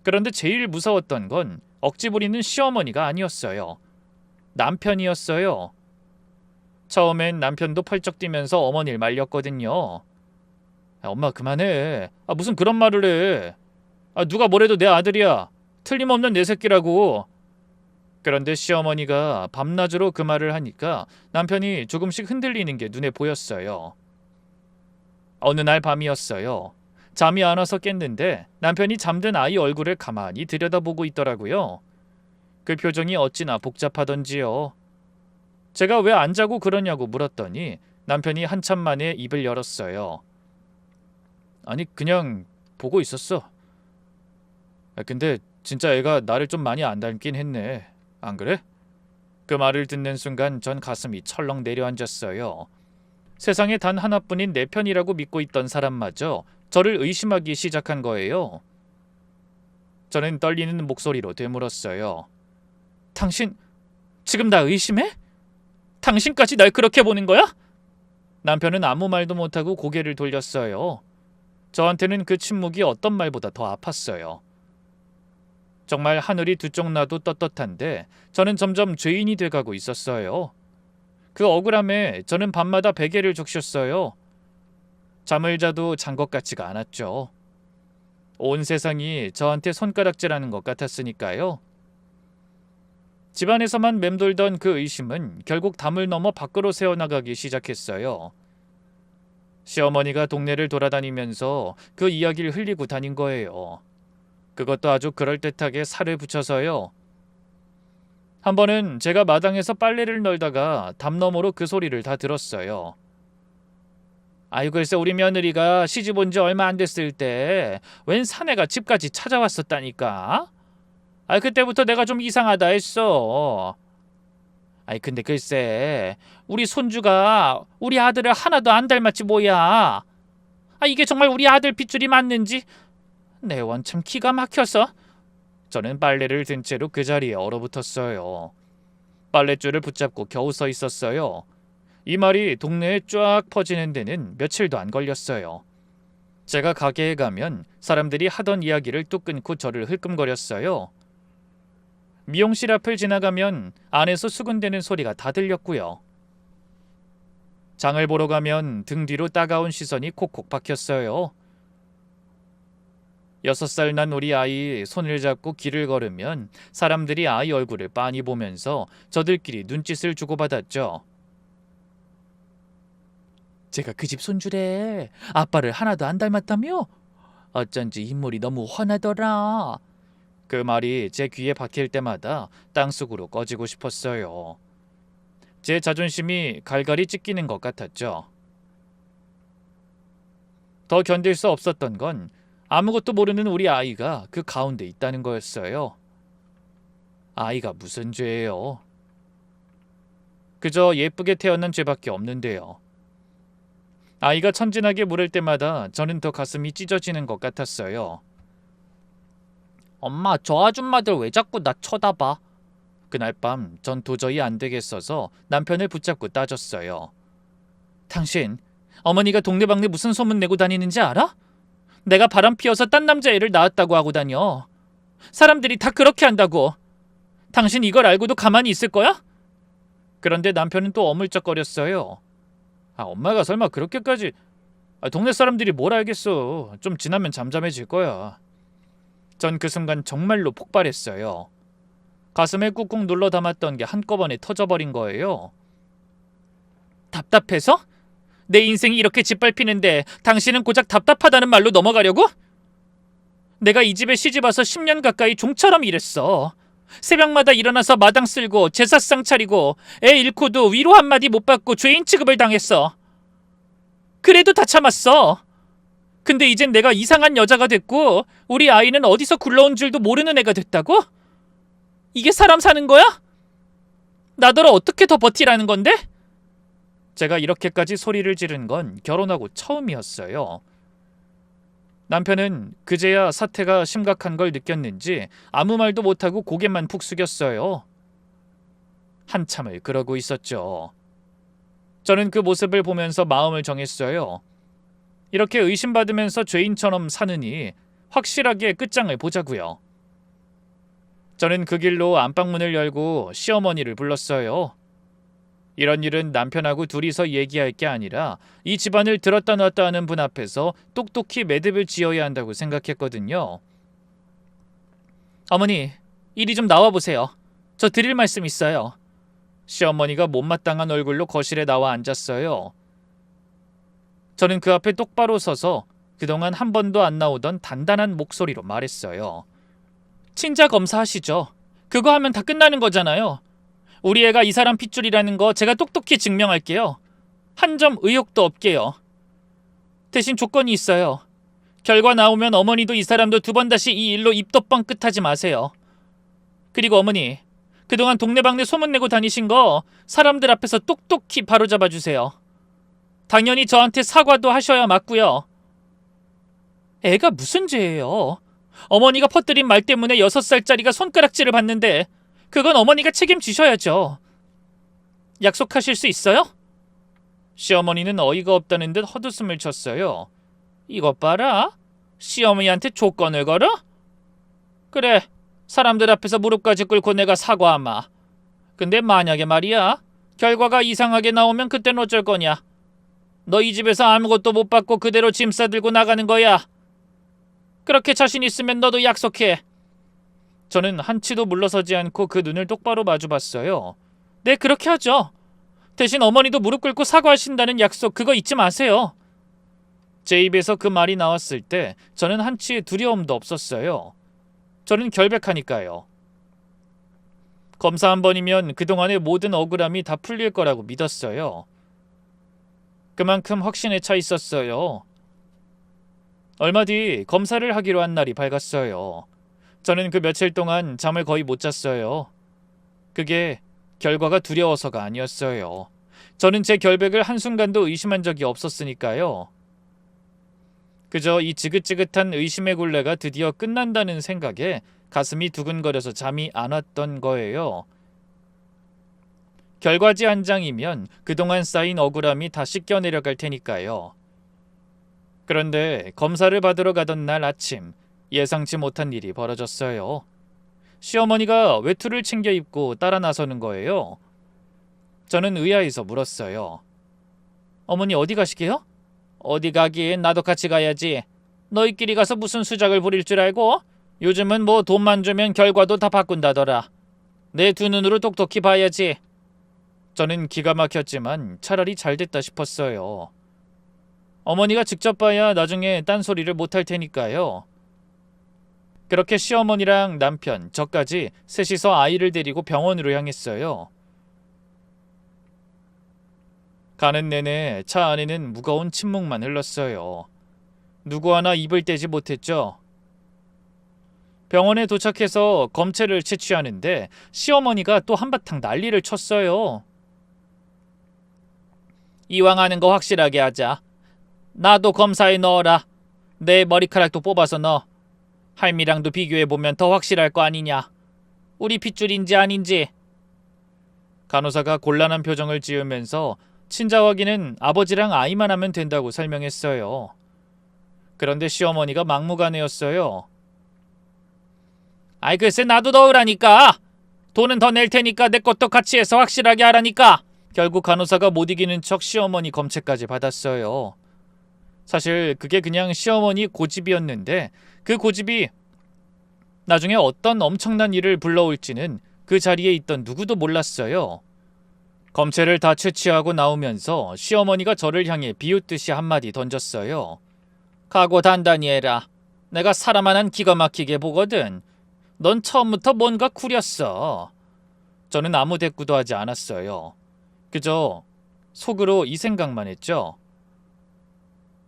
그런데 제일 무서웠던 건 억지 부리는 시어머니가 아니었어요. 남편이었어요. 처음엔 남편도 펄쩍 뛰면서 어머니를 말렸거든요. 엄마 그만해. 무슨 그런 말을 해. 누가 뭐래도 내 아들이야. 틀림없는 내 새끼라고. 그런데 시어머니가 밤낮으로 그 말을 하니까 남편이 조금씩 흔들리는 게 눈에 보였어요. 어느 날 밤이었어요. 잠이 안 와서 깼는데 남편이 잠든 아이 얼굴을 가만히 들여다보고 있더라고요. 그 표정이 어찌나 복잡하던지요. 제가 왜 안 자고 그러냐고 물었더니 남편이 한참 만에 입을 열었어요. 아니 그냥 보고 있었어. 근데 진짜 애가 나를 좀 많이 안 닮긴 했네. 안 그래? 그 말을 듣는 순간 전 가슴이 철렁 내려앉았어요. 세상에 단 하나뿐인 내 편이라고 믿고 있던 사람마저 저를 의심하기 시작한 거예요. 저는 떨리는 목소리로 되물었어요. 당신 지금 나 의심해? 당신까지 날 그렇게 보는 거야? 남편은 아무 말도 못하고 고개를 돌렸어요. 저한테는 그 침묵이 어떤 말보다 더 아팠어요. 정말 하늘이 두 쪽 나도 떳떳한데 저는 점점 죄인이 돼가고 있었어요. 그 억울함에 저는 밤마다 베개를 적셨어요. 잠을 자도 잔 것 같지가 않았죠. 온 세상이 저한테 손가락질하는 것 같았으니까요. 집안에서만 맴돌던 그 의심은 결국 담을 넘어 밖으로 새어나가기 시작했어요. 시어머니가 동네를 돌아다니면서 그 이야기를 흘리고 다닌 거예요. 그것도 아주 그럴듯하게 살을 붙여서요. 한 번은 제가 마당에서 빨래를 널다가 담 너머로 그 소리를 다 들었어요. 아이고 글쎄 우리 며느리가 시집 온 지 얼마 안 됐을 때 웬 사내가 집까지 찾아왔었다니까? 그때부터 내가 좀 이상하다 했어. 근데 글쎄 우리 손주가 우리 아들을 하나도 안 닮았지 뭐야. 이게 정말 우리 아들 핏줄이 맞는지 내 원참 기가 막혀서. 저는 빨래를 든 채로 그 자리에 얼어붙었어요. 빨랫줄을 붙잡고 겨우 서 있었어요. 이 말이 동네에 쫙 퍼지는 데는 며칠도 안 걸렸어요. 제가 가게에 가면 사람들이 하던 이야기를 뚝 끊고 저를 흘끔거렸어요. 미용실 앞을 지나가면 안에서 수군대는 소리가 다 들렸고요. 장을 보러 가면 등 뒤로 따가운 시선이 콕콕 박혔어요. 6살 난 우리 아이 손을 잡고 길을 걸으면 사람들이 아이 얼굴을 빤히 보면서 저들끼리 눈짓을 주고받았죠. 제가 그 집 손주래. 아빠를 하나도 안 닮았다며? 어쩐지 인물이 너무 훤하더라. 그 말이 제 귀에 박힐 때마다 땅속으로 꺼지고 싶었어요. 제 자존심이 갈갈이 찢기는 것 같았죠. 더 견딜 수 없었던 건 아무것도 모르는 우리 아이가 그 가운데 있다는 거였어요. 아이가 무슨 죄예요? 그저 예쁘게 태어난 죄밖에 없는데요. 아이가 천진하게 물을 때마다 저는 더 가슴이 찢어지는 것 같았어요. 엄마, 저 아줌마들 왜 자꾸 나 쳐다봐? 그날 밤 전 도저히 안 되겠어서 남편을 붙잡고 따졌어요. 당신, 어머니가 동네방네 무슨 소문 내고 다니는지 알아? 내가 바람 피워서 딴 남자애를 낳았다고 하고 다녀. 사람들이 다 그렇게 한다고. 당신 이걸 알고도 가만히 있을 거야? 그런데 남편은 또 어물쩍거렸어요. 엄마가 설마 그렇게까지... 동네 사람들이 뭘 알겠어. 좀 지나면 잠잠해질 거야. 전 그 순간 정말로 폭발했어요. 가슴에 꾹꾹 눌러 담았던 게 한꺼번에 터져버린 거예요. 답답해서? 내 인생이 이렇게 짓밟히는데 당신은 고작 답답하다는 말로 넘어가려고? 내가 이 집에 시집와서 10년 가까이 종처럼 일했어. 새벽마다 일어나서 마당 쓸고 제사상 차리고 애 잃고도 위로 한마디 못 받고 죄인 취급을 당했어. 그래도 다 참았어. 근데 이젠 내가 이상한 여자가 됐고 우리 아이는 어디서 굴러온 줄도 모르는 애가 됐다고? 이게 사람 사는 거야? 나더러 어떻게 더 버티라는 건데? 제가 이렇게까지 소리를 지른 건 결혼하고 처음이었어요. 남편은 그제야 사태가 심각한 걸 느꼈는지 아무 말도 못하고 고개만 푹 숙였어요. 한참을 그러고 있었죠. 저는 그 모습을 보면서 마음을 정했어요. 이렇게 의심받으면서 죄인처럼 사느니 확실하게 끝장을 보자고요. 저는 그 길로 안방문을 열고 시어머니를 불렀어요. 이런 일은 남편하고 둘이서 얘기할 게 아니라 이 집안을 들었다 놨다 하는 분 앞에서 똑똑히 매듭을 지어야 한다고 생각했거든요. 어머니, 이리 좀 나와보세요. 저 드릴 말씀 있어요. 시어머니가 못마땅한 얼굴로 거실에 나와 앉았어요. 저는 그 앞에 똑바로 서서 그동안 한 번도 안 나오던 단단한 목소리로 말했어요. 친자 검사하시죠. 그거 하면 다 끝나는 거잖아요. 우리 애가 이 사람 핏줄이라는 거 제가 똑똑히 증명할게요. 한 점 의혹도 없게요. 대신 조건이 있어요. 결과 나오면 어머니도 이 사람도 두 번 다시 이 일로 입도 뻥끗하지 마세요. 그리고 어머니, 그동안 동네방네 소문내고 다니신 거 사람들 앞에서 똑똑히 바로잡아주세요. 당연히 저한테 사과도 하셔야 맞고요. 애가 무슨 죄예요? 어머니가 퍼뜨린 말 때문에 6살짜리가 손가락질을 받는데 그건 어머니가 책임지셔야죠. 약속하실 수 있어요? 시어머니는 어이가 없다는 듯 헛웃음을 쳤어요. 이것 봐라. 시어머니한테 조건을 걸어? 그래, 사람들 앞에서 무릎까지 꿇고 내가 사과하마. 근데 만약에 말이야, 결과가 이상하게 나오면 그땐 어쩔 거냐? 너 이 집에서 아무것도 못 받고 그대로 짐 싸들고 나가는 거야. 그렇게 자신 있으면 너도 약속해. 저는 한치도 물러서지 않고 그 눈을 똑바로 마주봤어요. 네, 그렇게 하죠. 대신 어머니도 무릎 꿇고 사과하신다는 약속 그거 잊지 마세요. 제 입에서 그 말이 나왔을 때 저는 한치의 두려움도 없었어요. 저는 결백하니까요. 검사 한 번이면 그동안의 모든 억울함이 다 풀릴 거라고 믿었어요. 그만큼 확신에 차 있었어요. 얼마 뒤 검사를 하기로 한 날이 밝았어요. 저는 그 며칠 동안 잠을 거의 못 잤어요. 그게 결과가 두려워서가 아니었어요. 저는 제 결백을 한순간도 의심한 적이 없었으니까요. 그저 이 지긋지긋한 의심의 굴레가 드디어 끝난다는 생각에 가슴이 두근거려서 잠이 안 왔던 거예요. 결과지 한 장이면 그동안 쌓인 억울함이 다 씻겨 내려갈 테니까요. 그런데 검사를 받으러 가던 날 아침, 예상치 못한 일이 벌어졌어요. 시어머니가 외투를 챙겨 입고 따라 나서는 거예요. 저는 의아해서 물었어요. 어머니 어디 가시게요? 어디 가긴 나도 같이 가야지. 너희끼리 가서 무슨 수작을 부릴 줄 알고? 요즘은 뭐 돈만 주면 결과도 다 바꾼다더라. 내 두 눈으로 똑똑히 봐야지. 저는 기가 막혔지만 차라리 잘 됐다 싶었어요. 어머니가 직접 봐야 나중에 딴소리를 못할 테니까요. 그렇게 시어머니랑 남편, 저까지 셋이서 아이를 데리고 병원으로 향했어요. 가는 내내 차 안에는 무거운 침묵만 흘렀어요. 누구 하나 입을 떼지 못했죠. 병원에 도착해서 검체를 채취하는데 시어머니가 또 한바탕 난리를 쳤어요. 이왕 하는 거 확실하게 하자. 나도 검사에 넣어라. 내 머리카락도 뽑아서 넣어. 할미랑도 비교해보면 더 확실할 거 아니냐. 우리 핏줄인지 아닌지. 간호사가 곤란한 표정을 지으면서 친자 확인은 아버지랑 아이만 하면 된다고 설명했어요. 그런데 시어머니가 막무가내였어요. 아이 글쎄 나도 넣으라니까. 돈은 더 낼 테니까 내 것도 같이 해서 확실하게 하라니까. 결국 간호사가 못 이기는 척 시어머니 검체까지 받았어요. 사실 그게 그냥 시어머니 고집이었는데 그 고집이 나중에 어떤 엄청난 일을 불러올지는 그 자리에 있던 누구도 몰랐어요. 검체를 다 채취하고 나오면서 시어머니가 저를 향해 비웃듯이 한마디 던졌어요. 각오 단단히 해라. 내가 사람 하나는 기가 막히게 보거든. 넌 처음부터 뭔가 구렸어. 저는 아무 대꾸도 하지 않았어요. 그저 속으로 이 생각만 했죠.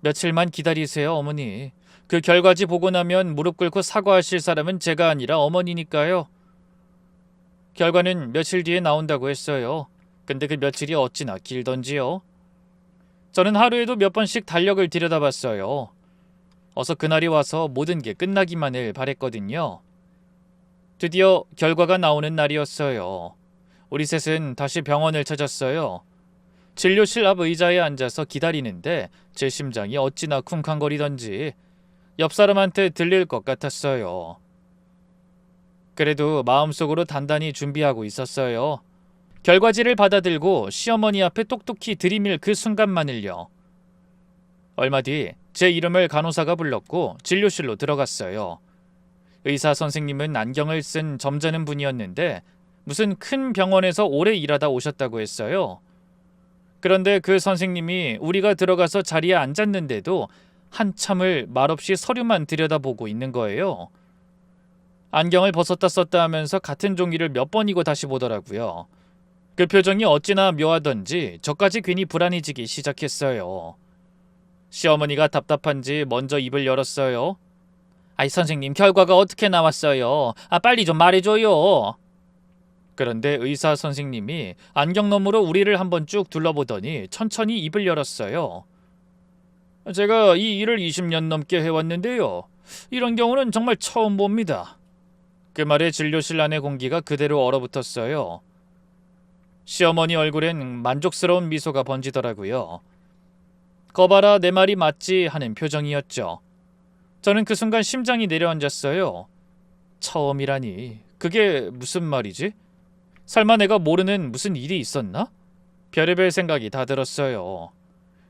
며칠만 기다리세요, 어머니. 그 결과지 보고 나면 무릎 꿇고 사과하실 사람은 제가 아니라 어머니니까요. 결과는 며칠 뒤에 나온다고 했어요. 근데 그 며칠이 어찌나 길던지요. 저는 하루에도 몇 번씩 달력을 들여다봤어요. 어서 그날이 와서 모든 게 끝나기만을 바랬거든요. 드디어 결과가 나오는 날이었어요. 우리 셋은 다시 병원을 찾았어요. 진료실 앞 의자에 앉아서 기다리는데 제 심장이 어찌나 쿵쾅거리던지 옆 사람한테 들릴 것 같았어요. 그래도 마음속으로 단단히 준비하고 있었어요. 결과지를 받아들고 시어머니 앞에 똑똑히 들이밀 그 순간만을요. 얼마 뒤 제 이름을 간호사가 불렀고 진료실로 들어갔어요. 의사 선생님은 안경을 쓴 점잖은 분이었는데 무슨 큰 병원에서 오래 일하다 오셨다고 했어요. 그런데 그 선생님이 우리가 들어가서 자리에 앉았는데도 한참을 말없이 서류만 들여다보고 있는 거예요. 안경을 벗었다 썼다 하면서 같은 종이를 몇 번이고 다시 보더라고요. 그 표정이 어찌나 묘하던지 저까지 괜히 불안해지기 시작했어요. 시어머니가 답답한지 먼저 입을 열었어요. 아이 선생님 결과가 어떻게 나왔어요? 빨리 좀 말해줘요. 그런데 의사 선생님이 안경 너머로 우리를 한번 쭉 둘러보더니 천천히 입을 열었어요. 제가 이 일을 20년 넘게 해왔는데요. 이런 경우는 정말 처음 봅니다. 그 말에 진료실 안의 공기가 그대로 얼어붙었어요. 시어머니 얼굴엔 만족스러운 미소가 번지더라고요. 거봐라 내 말이 맞지 하는 표정이었죠. 저는 그 순간 심장이 내려앉았어요. 처음이라니 그게 무슨 말이지? 설마 내가 모르는 무슨 일이 있었나? 별의별 생각이 다 들었어요.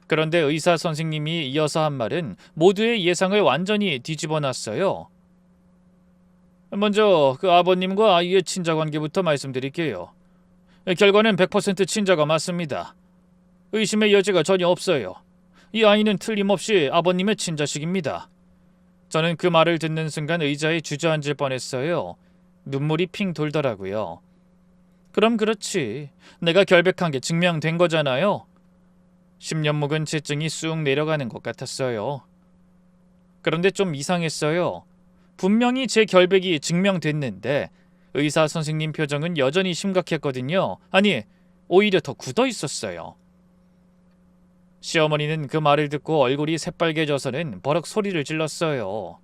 그런데 의사 선생님이 이어서 한 말은 모두의 예상을 완전히 뒤집어 놨어요. 먼저 그 아버님과 아이의 친자 관계부터 말씀드릴게요. 결과는 100% 친자가 맞습니다. 의심의 여지가 전혀 없어요. 이 아이는 틀림없이 아버님의 친자식입니다. 저는 그 말을 듣는 순간 의자에 주저앉을 뻔했어요. 눈물이 핑 돌더라고요. 그럼 그렇지. 내가 결백한 게 증명된 거잖아요. 10년 묵은 채증이 쑥 내려가는 것 같았어요. 그런데 좀 이상했어요. 분명히 제 결백이 증명됐는데 의사 선생님 표정은 여전히 심각했거든요. 아니, 오히려 더 굳어 있었어요. 시어머니는 그 말을 듣고 얼굴이 새빨개져서는 버럭 소리를 질렀어요.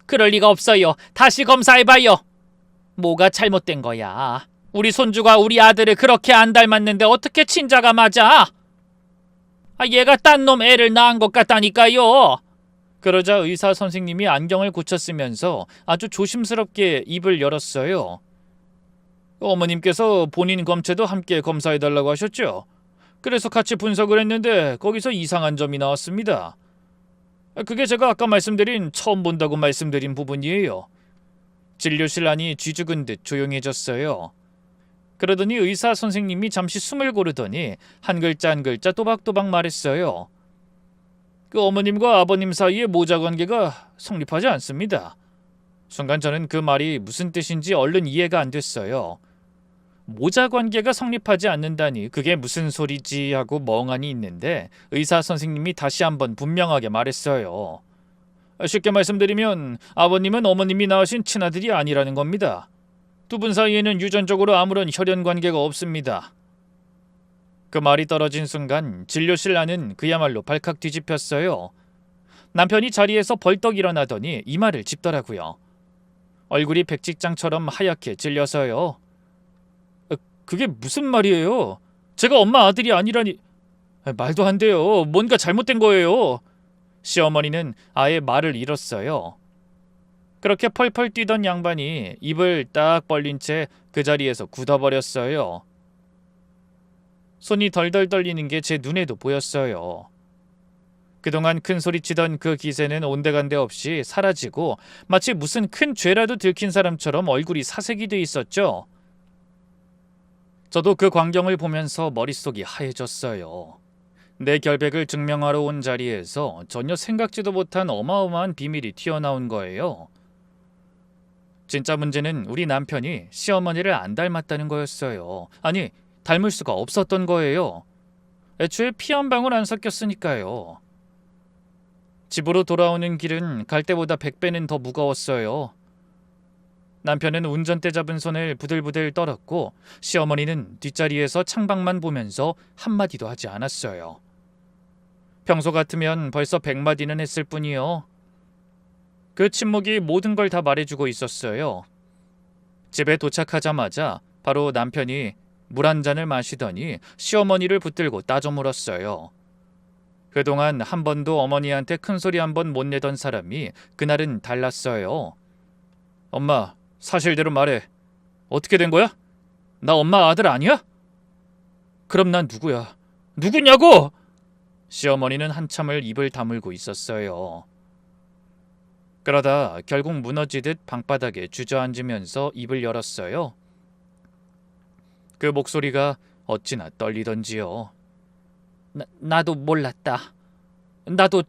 그럴 리가 없어요. 다시 검사해봐요. 뭐가 잘못된 거야? 우리 손주가 우리 아들을 그렇게 안 닮았는데 어떻게 친자가 맞아? 얘가 딴 놈 애를 낳은 것 같다니까요. 그러자 의사 선생님이 안경을 고쳤으면서 아주 조심스럽게 입을 열었어요. 어머님께서 본인 검체도 함께 검사해달라고 하셨죠? 그래서 같이 분석을 했는데 거기서 이상한 점이 나왔습니다. 그게 제가 아까 말씀드린 처음 본다고 말씀드린 부분이에요. 진료실 안이 쥐죽은 듯 조용해졌어요. 그러더니 의사 선생님이 잠시 숨을 고르더니 한 글자 한 글자 또박또박 말했어요. 그 어머님과 아버님 사이의 모자 관계가 성립하지 않습니다. 순간 저는 그 말이 무슨 뜻인지 얼른 이해가 안 됐어요. 모자 관계가 성립하지 않는다니 그게 무슨 소리지 하고 멍하니 있는데 의사 선생님이 다시 한번 분명하게 말했어요. 쉽게 말씀드리면 아버님은 어머님이 낳으신 친아들이 아니라는 겁니다. 두 분 사이에는 유전적으로 아무런 혈연 관계가 없습니다. 그 말이 떨어진 순간 진료실 안은 그야말로 발칵 뒤집혔어요. 남편이 자리에서 벌떡 일어나더니 이마를 짚더라고요. 얼굴이 백직장처럼 하얗게 질려서요. 그게 무슨 말이에요? 제가 엄마 아들이 아니라니. 말도 안 돼요. 뭔가 잘못된 거예요. 시어머니는 아예 말을 잃었어요. 그렇게 펄펄 뛰던 양반이 입을 딱 벌린 채 그 자리에서 굳어버렸어요. 손이 덜덜 떨리는 게 제 눈에도 보였어요. 그동안 큰 소리치던 그 기세는 온데간데 없이 사라지고 마치 무슨 큰 죄라도 들킨 사람처럼 얼굴이 사색이 돼 있었죠. 저도 그 광경을 보면서 머릿속이 하얘졌어요. 내 결백을 증명하러 온 자리에서 전혀 생각지도 못한 어마어마한 비밀이 튀어나온 거예요. 진짜 문제는 우리 남편이 시어머니를 안 닮았다는 거였어요. 아니, 닮을 수가 없었던 거예요. 애초에 피 한 방울 안 섞였으니까요. 집으로 돌아오는 길은 갈 때보다 100배는 더 무거웠어요. 남편은 운전대 잡은 손을 부들부들 떨었고 시어머니는 뒷자리에서 창밖만 보면서 한마디도 하지 않았어요. 평소 같으면 벌써 100마디는 했을 뿐이요. 그 침묵이 모든 걸 다 말해주고 있었어요. 집에 도착하자마자 바로 남편이 물 한 잔을 마시더니 시어머니를 붙들고 따져 물었어요. 그동안 한 번도 어머니한테 큰 소리 한 번 못 내던 사람이 그날은 달랐어요. 엄마, 사실대로 말해. 어떻게 된 거야? 나 엄마 아들 아니야? 그럼 난 누구야? 누구냐고! 시어머니는 한참을 입을 다물고 있었어요. 그러다 결국 무너지듯 방바닥에 주저앉으면서 입을 열었어요. 그 목소리가 어찌나 떨리던지요. 나도 몰랐다. 나도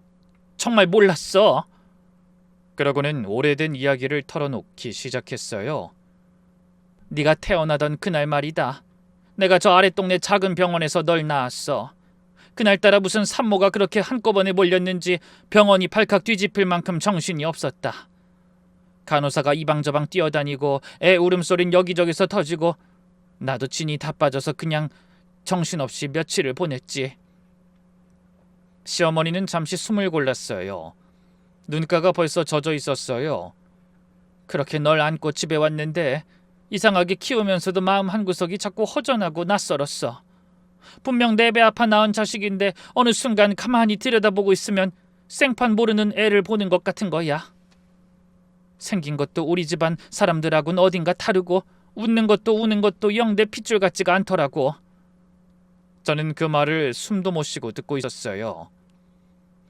정말 몰랐어. 그러고는 오래된 이야기를 털어놓기 시작했어요. 네가 태어나던 그날 말이다. 내가 저 아랫동네 작은 병원에서 널 낳았어. 그날따라 무슨 산모가 그렇게 한꺼번에 몰렸는지 병원이 발칵 뒤집힐 만큼 정신이 없었다. 간호사가 이방저방 뛰어다니고 애 울음소린 여기저기서 터지고 나도 진이 다 빠져서 그냥 정신없이 며칠을 보냈지. 시어머니는 잠시 숨을 골랐어요. 눈가가 벌써 젖어 있었어요. 그렇게 널 안고 집에 왔는데 이상하게 키우면서도 마음 한구석이 자꾸 허전하고 낯설었어. 분명 내 배 아파 낳은 자식인데 어느 순간 가만히 들여다보고 있으면 생판 모르는 애를 보는 것 같은 거야. 생긴 것도 우리 집안 사람들하고는 어딘가 다르고 웃는 것도 우는 것도 영 내 핏줄 같지가 않더라고. 저는 그 말을 숨도 못 쉬고 듣고 있었어요.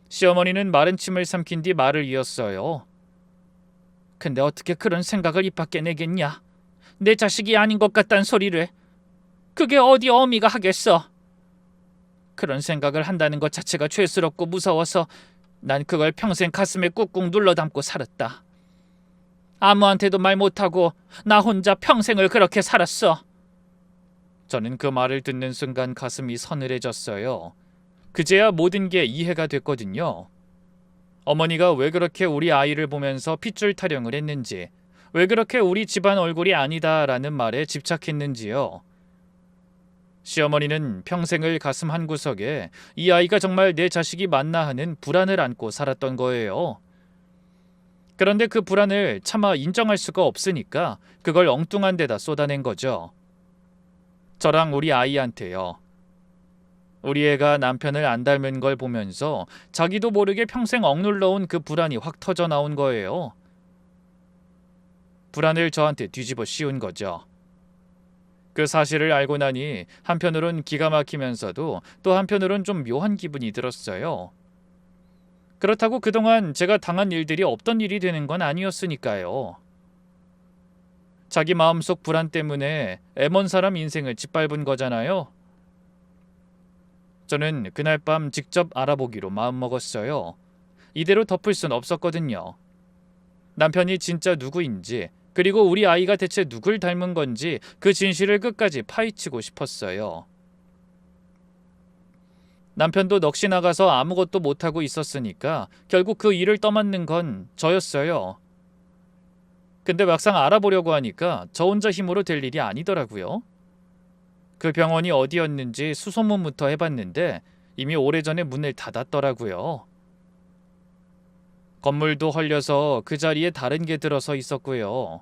시어머니는 마른 침을 삼킨 뒤 말을 이었어요. 근데 어떻게 그런 생각을 입 밖에 내겠냐? 내 자식이 아닌 것 같단 소리를. 그게 어디 어미가 하겠어. 그런 생각을 한다는 것 자체가 죄스럽고 무서워서 난 그걸 평생 가슴에 꾹꾹 눌러 담고 살았다. 아무한테도 말 못하고 나 혼자 평생을 그렇게 살았어. 저는 그 말을 듣는 순간 가슴이 서늘해졌어요. 그제야 모든 게 이해가 됐거든요. 어머니가 왜 그렇게 우리 아이를 보면서 핏줄 타령을 했는지, 왜 그렇게 우리 집안 얼굴이 아니다라는 말에 집착했는지요. 시어머니는 평생을 가슴 한구석에 이 아이가 정말 내 자식이 맞나 하는 불안을 안고 살았던 거예요. 그런데 그 불안을 차마 인정할 수가 없으니까 그걸 엉뚱한 데다 쏟아낸 거죠. 저랑 우리 아이한테요. 우리 애가 남편을 안 닮은 걸 보면서 자기도 모르게 평생 억눌러온 그 불안이 확 터져 나온 거예요. 불안을 저한테 뒤집어 씌운 거죠. 그 사실을 알고 나니 한편으론 기가 막히면서도 또 한편으론 좀 묘한 기분이 들었어요. 그렇다고 그동안 제가 당한 일들이 없던 일이 되는 건 아니었으니까요. 자기 마음속 불안 때문에 애먼 사람 인생을 짓밟은 거잖아요. 저는 그날 밤 직접 알아보기로 마음먹었어요. 이대로 덮을 순 없었거든요. 남편이 진짜 누구인지, 그리고 우리 아이가 대체 누굴 닮은 건지 그 진실을 끝까지 파헤치고 싶었어요. 남편도 넋이 나가서 아무것도 못하고 있었으니까 결국 그 일을 떠맡는 건 저였어요. 근데 막상 알아보려고 하니까 저 혼자 힘으로 될 일이 아니더라고요. 그 병원이 어디였는지 수소문부터 해봤는데 이미 오래전에 문을 닫았더라고요. 건물도 헐려서 그 자리에 다른 게 들어서 있었고요.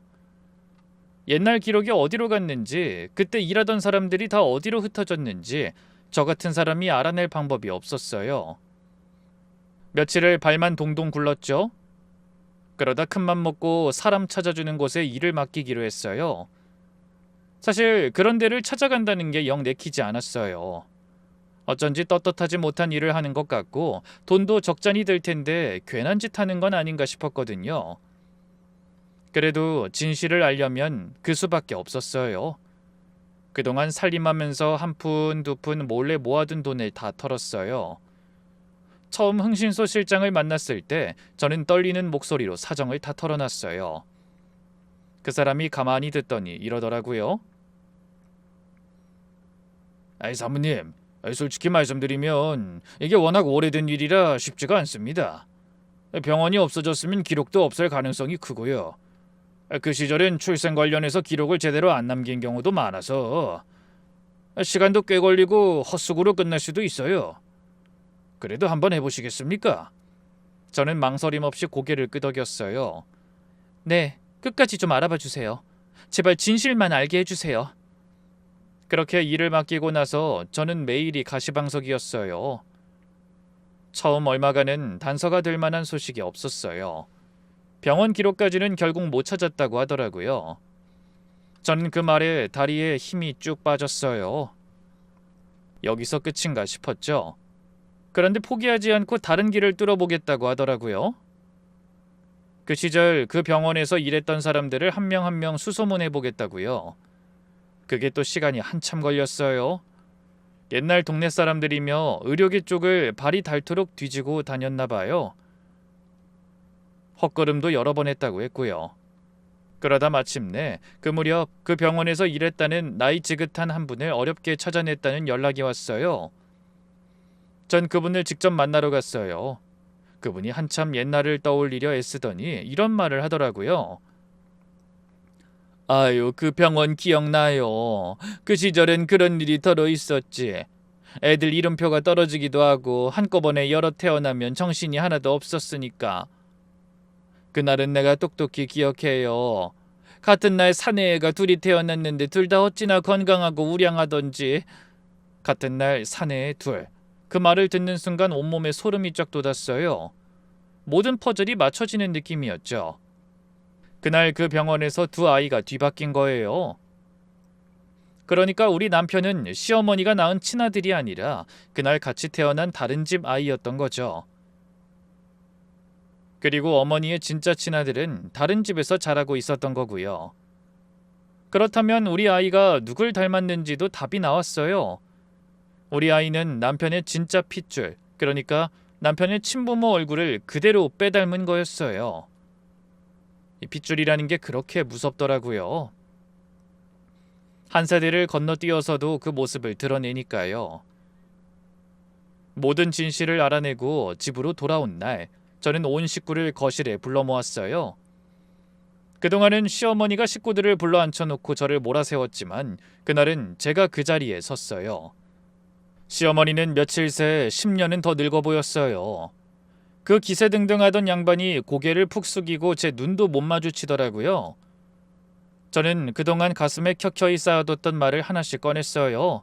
옛날 기록이 어디로 갔는지, 그때 일하던 사람들이 다 어디로 흩어졌는지 저 같은 사람이 알아낼 방법이 없었어요. 며칠을 발만 동동 굴렀죠. 그러다 큰맘 먹고 사람 찾아주는 곳에 일을 맡기기로 했어요. 사실 그런 데를 찾아간다는 게 영 내키지 않았어요. 어쩐지 떳떳하지 못한 일을 하는 것 같고 돈도 적잖이 들 텐데 괜한 짓 하는 건 아닌가 싶었거든요. 그래도 진실을 알려면 그 수밖에 없었어요. 그동안 살림하면서 한 푼 두 푼 몰래 모아둔 돈을 다 털었어요. 처음 흥신소 실장을 만났을 때 저는 떨리는 목소리로 사정을 다 털어놨어요. 그 사람이 가만히 듣더니 이러더라고요. 아이 사모님, 솔직히 말씀드리면 이게 워낙 오래된 일이라 쉽지가 않습니다. 병원이 없어졌으면 기록도 없을 가능성이 크고요. 그 시절엔 출생 관련해서 기록을 제대로 안 남긴 경우도 많아서 시간도 꽤 걸리고 헛수고로 끝날 수도 있어요. 그래도 한번 해보시겠습니까? 저는 망설임 없이 고개를 끄덕였어요. 네, 끝까지 좀 알아봐 주세요. 제발 진실만 알게 해주세요. 그렇게 일을 맡기고 나서 저는 매일이 가시방석이었어요. 처음 얼마간은 단서가 될 만한 소식이 없었어요. 병원 기록까지는 결국 못 찾았다고 하더라고요. 저는 그 말에 다리에 힘이 쭉 빠졌어요. 여기서 끝인가 싶었죠. 그런데 포기하지 않고 다른 길을 뚫어보겠다고 하더라고요. 그 시절 그 병원에서 일했던 사람들을 한 명 한 명 수소문해보겠다고요. 그게 또 시간이 한참 걸렸어요. 옛날 동네 사람들이며 의료계 쪽을 발이 닳도록 뒤지고 다녔나 봐요. 헛걸음도 여러 번 했다고 했고요. 그러다 마침내 그 무렵 그 병원에서 일했다는 나이 지긋한 한 분을 어렵게 찾아냈다는 연락이 왔어요. 전 그분을 직접 만나러 갔어요. 그분이 한참 옛날을 떠올리려 애쓰더니 이런 말을 하더라고요. 아유, 그 병원 기억나요. 그 시절엔 그런 일이 덜어 있었지. 애들 이름표가 떨어지기도 하고 한꺼번에 여러 태어나면 정신이 하나도 없었으니까. 그날은 내가 똑똑히 기억해요. 같은 날 사내애가 둘이 태어났는데 둘 다 어찌나 건강하고 우량하던지. 같은 날 사내의 둘. 그 말을 듣는 순간 온몸에 소름이 쫙 돋았어요. 모든 퍼즐이 맞춰지는 느낌이었죠. 그날 그 병원에서 두 아이가 뒤바뀐 거예요. 그러니까 우리 남편은 시어머니가 낳은 친아들이 아니라 그날 같이 태어난 다른 집 아이였던 거죠. 그리고 어머니의 진짜 친아들은 다른 집에서 자라고 있었던 거고요. 그렇다면 우리 아이가 누굴 닮았는지도 답이 나왔어요. 우리 아이는 남편의 진짜 핏줄, 그러니까 남편의 친부모 얼굴을 그대로 빼닮은 거였어요. 이 핏줄이라는 게 그렇게 무섭더라고요. 한 세대를 건너뛰어서도 그 모습을 드러내니까요. 모든 진실을 알아내고 집으로 돌아온 날, 저는 온 식구를 거실에 불러 모았어요. 그동안은 시어머니가 식구들을 불러 앉혀놓고 저를 몰아세웠지만 그날은 제가 그 자리에 섰어요. 시어머니는 며칠 새 10년은 더 늙어 보였어요. 그 기세등등하던 양반이 고개를 푹 숙이고 제 눈도 못 마주치더라고요. 저는 그동안 가슴에 켜켜이 쌓아뒀던 말을 하나씩 꺼냈어요.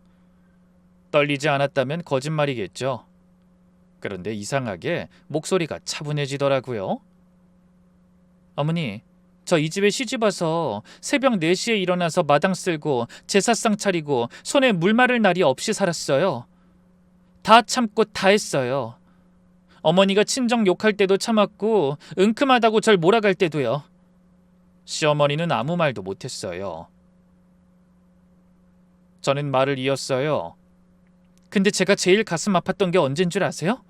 떨리지 않았다면 거짓말이겠죠. 그런데 이상하게 목소리가 차분해지더라고요. 어머니, 저 이 집에 시집와서 새벽 4시에 일어나서 마당 쓸고 제사상 차리고 손에 물 마를 날이 없이 살았어요. 다 참고 다 했어요. 어머니가 친정 욕할 때도 참았고 은큼하다고 절 몰아갈 때도요. 시어머니는 아무 말도 못했어요. 저는 말을 이었어요. 근데 제가 제일 가슴 아팠던 게 언젠 줄 아세요?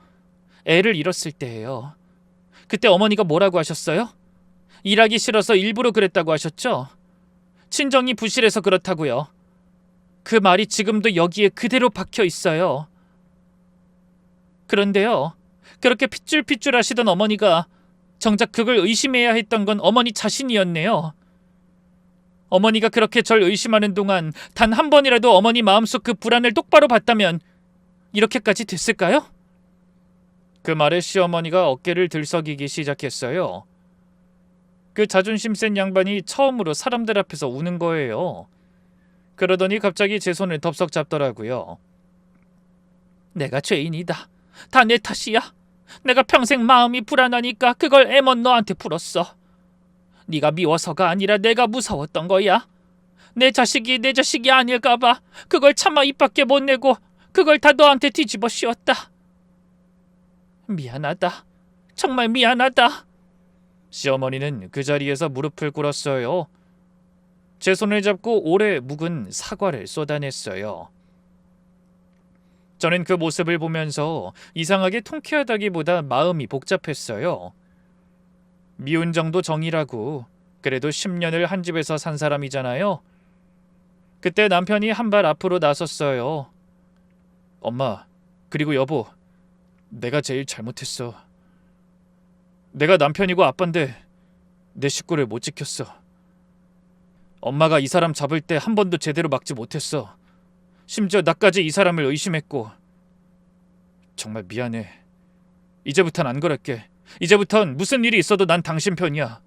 애를 잃었을 때예요. 그때 어머니가 뭐라고 하셨어요? 일하기 싫어서 일부러 그랬다고 하셨죠? 친정이 부실해서 그렇다고요. 그 말이 지금도 여기에 그대로 박혀 있어요. 그런데요, 그렇게 핏줄핏줄 하시던 어머니가 정작 그걸 의심해야 했던 건 어머니 자신이었네요. 어머니가 그렇게 절 의심하는 동안 단 한 번이라도 어머니 마음속 그 불안을 똑바로 봤다면 이렇게까지 됐을까요? 그 말에 시어머니가 어깨를 들썩이기 시작했어요. 그 자존심 센 양반이 처음으로 사람들 앞에서 우는 거예요. 그러더니 갑자기 제 손을 덥석 잡더라고요. 내가 죄인이다. 다 내 탓이야. 내가 평생 마음이 불안하니까 그걸 애먼 너한테 풀었어. 네가 미워서가 아니라 내가 무서웠던 거야. 내 자식이 아닐까 봐 그걸 차마 입 밖에 못 내고 그걸 다 너한테 뒤집어 씌웠다. 미안하다. 정말 미안하다. 시어머니는 그 자리에서 무릎을 꿇었어요. 제 손을 잡고 오래 묵은 사과를 쏟아냈어요. 저는 그 모습을 보면서 이상하게 통쾌하다기보다 마음이 복잡했어요. 미운 정도 정이라고. 그래도 10년을 한 집에서 산 사람이잖아요. 그때 남편이 한 발 앞으로 나섰어요. 엄마, 그리고 여보, 내가 제일 잘못했어. 내가 남편이고 아빠인데 내 식구를 못 지켰어. 엄마가 이 사람 잡을 때 한 번도 제대로 막지 못했어. 심지어 나까지 이 사람을 의심했고. 정말 미안해. 이제부턴 안 그럴게. 이제부턴 무슨 일이 있어도 난 당신 편이야.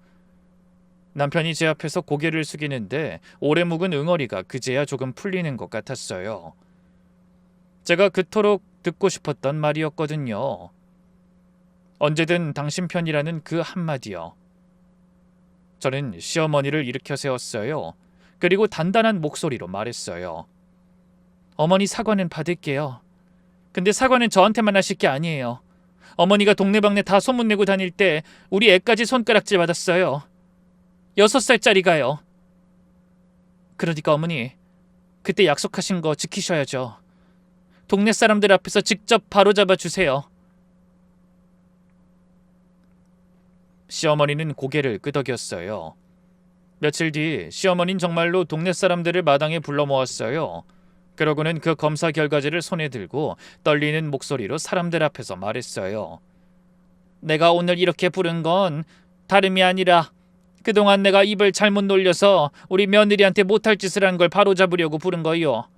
남편이 제 앞에서 고개를 숙이는데 오래 묵은 응어리가 그제야 조금 풀리는 것 같았어요. 제가 그토록 듣고 싶었던 말이었거든요. 언제든 당신 편이라는 그 한마디요. 저는 시어머니를 일으켜 세웠어요. 그리고 단단한 목소리로 말했어요. 어머니 사과는 받을게요. 근데 사과는 저한테만 하실 게 아니에요. 어머니가 동네방네 다 소문내고 다닐 때 우리 애까지 손가락질 받았어요. 6살짜리가요. 그러니까 어머니, 그때 약속하신 거 지키셔야죠. 동네 사람들 앞에서 직접 바로잡아 주세요. 시어머니는 고개를 끄덕였어요. 며칠 뒤 시어머니는 정말로 동네 사람들을 마당에 불러 모았어요. 그러고는 그 검사 결과지를 손에 들고 떨리는 목소리로 사람들 앞에서 말했어요. 내가 오늘 이렇게 부른 건 다름이 아니라 그동안 내가 입을 잘못 놀려서 우리 며느리한테 못할 짓을 한 걸 바로잡으려고 부른 거요.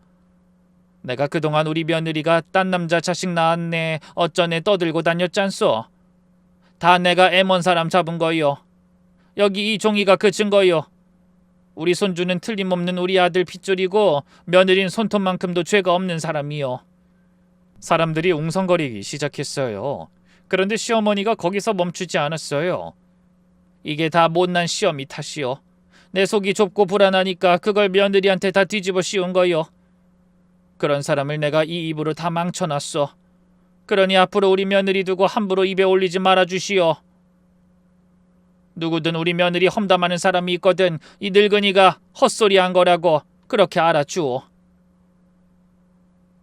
내가 그동안 우리 며느리가 딴 남자 자식 낳았네 어쩌네 떠들고 다녔잖소. 다 내가 애먼 사람 잡은 거요. 여기 이 종이가 그 증거요. 우리 손주는 틀림없는 우리 아들 핏줄이고 며느린 손톱만큼도 죄가 없는 사람이요. 사람들이 웅성거리기 시작했어요. 그런데 시어머니가 거기서 멈추지 않았어요. 이게 다 못난 시어미 탓이요. 내 속이 좁고 불안하니까 그걸 며느리한테 다 뒤집어 씌운 거요. 그런 사람을 내가 이 입으로 다 망쳐놨어. 그러니 앞으로 우리 며느리 두고 함부로 입에 올리지 말아주시오. 누구든 우리 며느리 험담하는 사람이 있거든 이 늙은이가 헛소리한 거라고 그렇게 알아주오.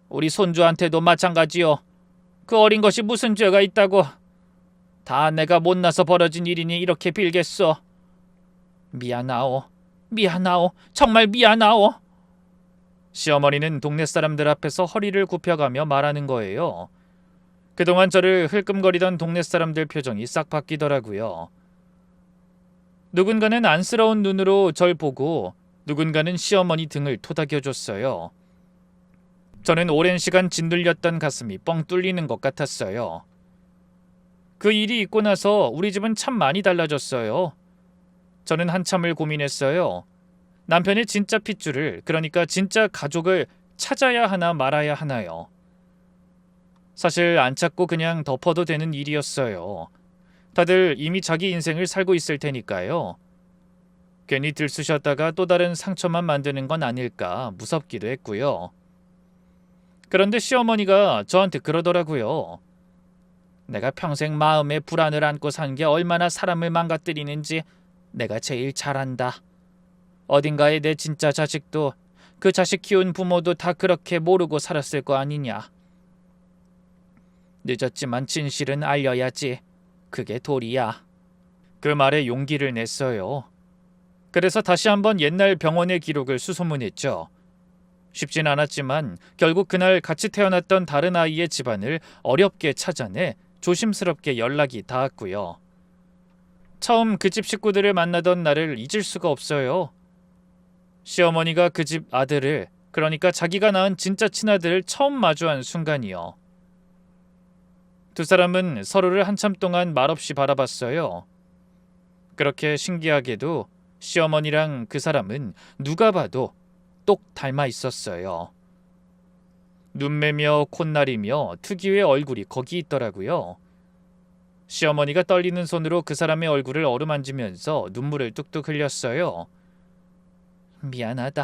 우리 손주한테도 마찬가지요. 그 어린 것이 무슨 죄가 있다고. 다 내가 못나서 벌어진 일이니 이렇게 빌겠소. 미안하오. 미안하오. 정말 미안하오. 시어머니는 동네 사람들 앞에서 허리를 굽혀가며 말하는 거예요. 그동안 저를 흘끔거리던 동네 사람들 표정이 싹 바뀌더라고요. 누군가는 안쓰러운 눈으로 절 보고 누군가는 시어머니 등을 토닥여줬어요. 저는 오랜 시간 짓눌렸던 가슴이 뻥 뚫리는 것 같았어요. 그 일이 있고 나서 우리 집은 참 많이 달라졌어요. 저는 한참을 고민했어요. 남편의 진짜 핏줄을, 그러니까 진짜 가족을 찾아야 하나 말아야 하나요? 사실 안 찾고 그냥 덮어도 되는 일이었어요. 다들 이미 자기 인생을 살고 있을 테니까요. 괜히 들쑤셨다가 또 다른 상처만 만드는 건 아닐까 무섭기도 했고요. 그런데 시어머니가 저한테 그러더라고요. 내가 평생 마음에 불안을 안고 산 게 얼마나 사람을 망가뜨리는지 내가 제일 잘 안다. 어딘가에 내 진짜 자식도 그 자식 키운 부모도 다 그렇게 모르고 살았을 거 아니냐. 늦었지만 진실은 알려야지. 그게 도리야. 그 말에 용기를 냈어요. 그래서 다시 한번 옛날 병원의 기록을 수소문했죠. 쉽진 않았지만 결국 그날 같이 태어났던 다른 아이의 집안을 어렵게 찾아내 조심스럽게 연락이 닿았고요. 처음 그 집 식구들을 만나던 날을 잊을 수가 없어요. 시어머니가 그 집 아들을, 그러니까 자기가 낳은 진짜 친아들을 처음 마주한 순간이요. 두 사람은 서로를 한참 동안 말없이 바라봤어요. 그렇게 신기하게도 시어머니랑 그 사람은 누가 봐도 똑 닮아 있었어요. 눈매며 콧날이며 특유의 얼굴이 거기 있더라고요. 시어머니가 떨리는 손으로 그 사람의 얼굴을 어루만지면서 눈물을 뚝뚝 흘렸어요. 미안하다.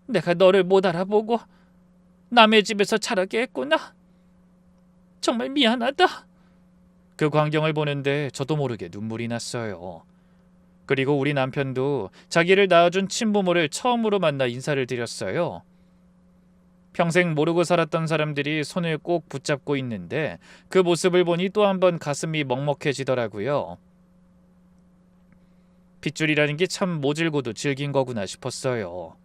내가 너를 못 알아보고 남의 집에서 자라게 했구나. 정말 미안하다. 그 광경을 보는데 저도 모르게 눈물이 났어요. 그리고 우리 남편도 자기를 낳아준 친부모를 처음으로 만나 인사를 드렸어요. 평생 모르고 살았던 사람들이 손을 꼭 붙잡고 있는데 그 모습을 보니 또 한 번 가슴이 먹먹해지더라고요. 핏줄이라는 게 참 모질고도 질긴 거구나 싶었어요.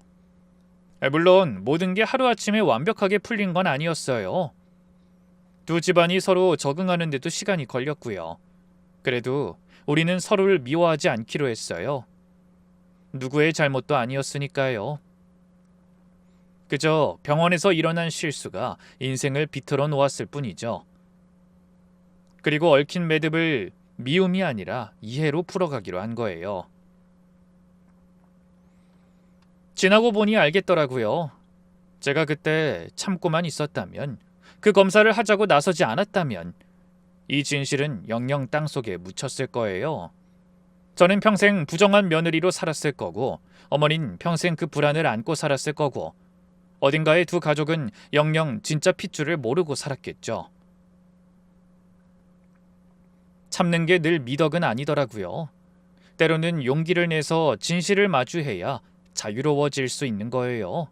물론 모든 게 하루아침에 완벽하게 풀린 건 아니었어요. 두 집안이 서로 적응하는 데도 시간이 걸렸고요. 그래도 우리는 서로를 미워하지 않기로 했어요. 누구의 잘못도 아니었으니까요. 그저 병원에서 일어난 실수가 인생을 비틀어 놓았을 뿐이죠. 그리고 얽힌 매듭을 미움이 아니라 이해로 풀어가기로 한 거예요. 지나고 보니 알겠더라고요. 제가 그때 참고만 있었다면, 그 검사를 하자고 나서지 않았다면 이 진실은 영영 땅속에 묻혔을 거예요. 저는 평생 부정한 며느리로 살았을 거고 어머닌 평생 그 불안을 안고 살았을 거고 어딘가의 두 가족은 영영 진짜 핏줄을 모르고 살았겠죠. 참는 게 늘 미덕은 아니더라고요. 때로는 용기를 내서 진실을 마주해야 자유로워질 수 있는 거예요.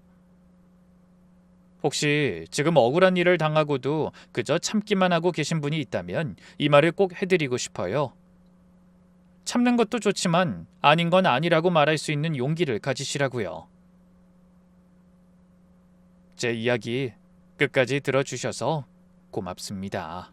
혹시 지금 억울한 일을 당하고도 그저 참기만 하고 계신 분이 있다면 이 말을 꼭 해드리고 싶어요. 참는 것도 좋지만 아닌 건 아니라고 말할 수 있는 용기를 가지시라고요. 제 이야기 끝까지 들어주셔서 고맙습니다.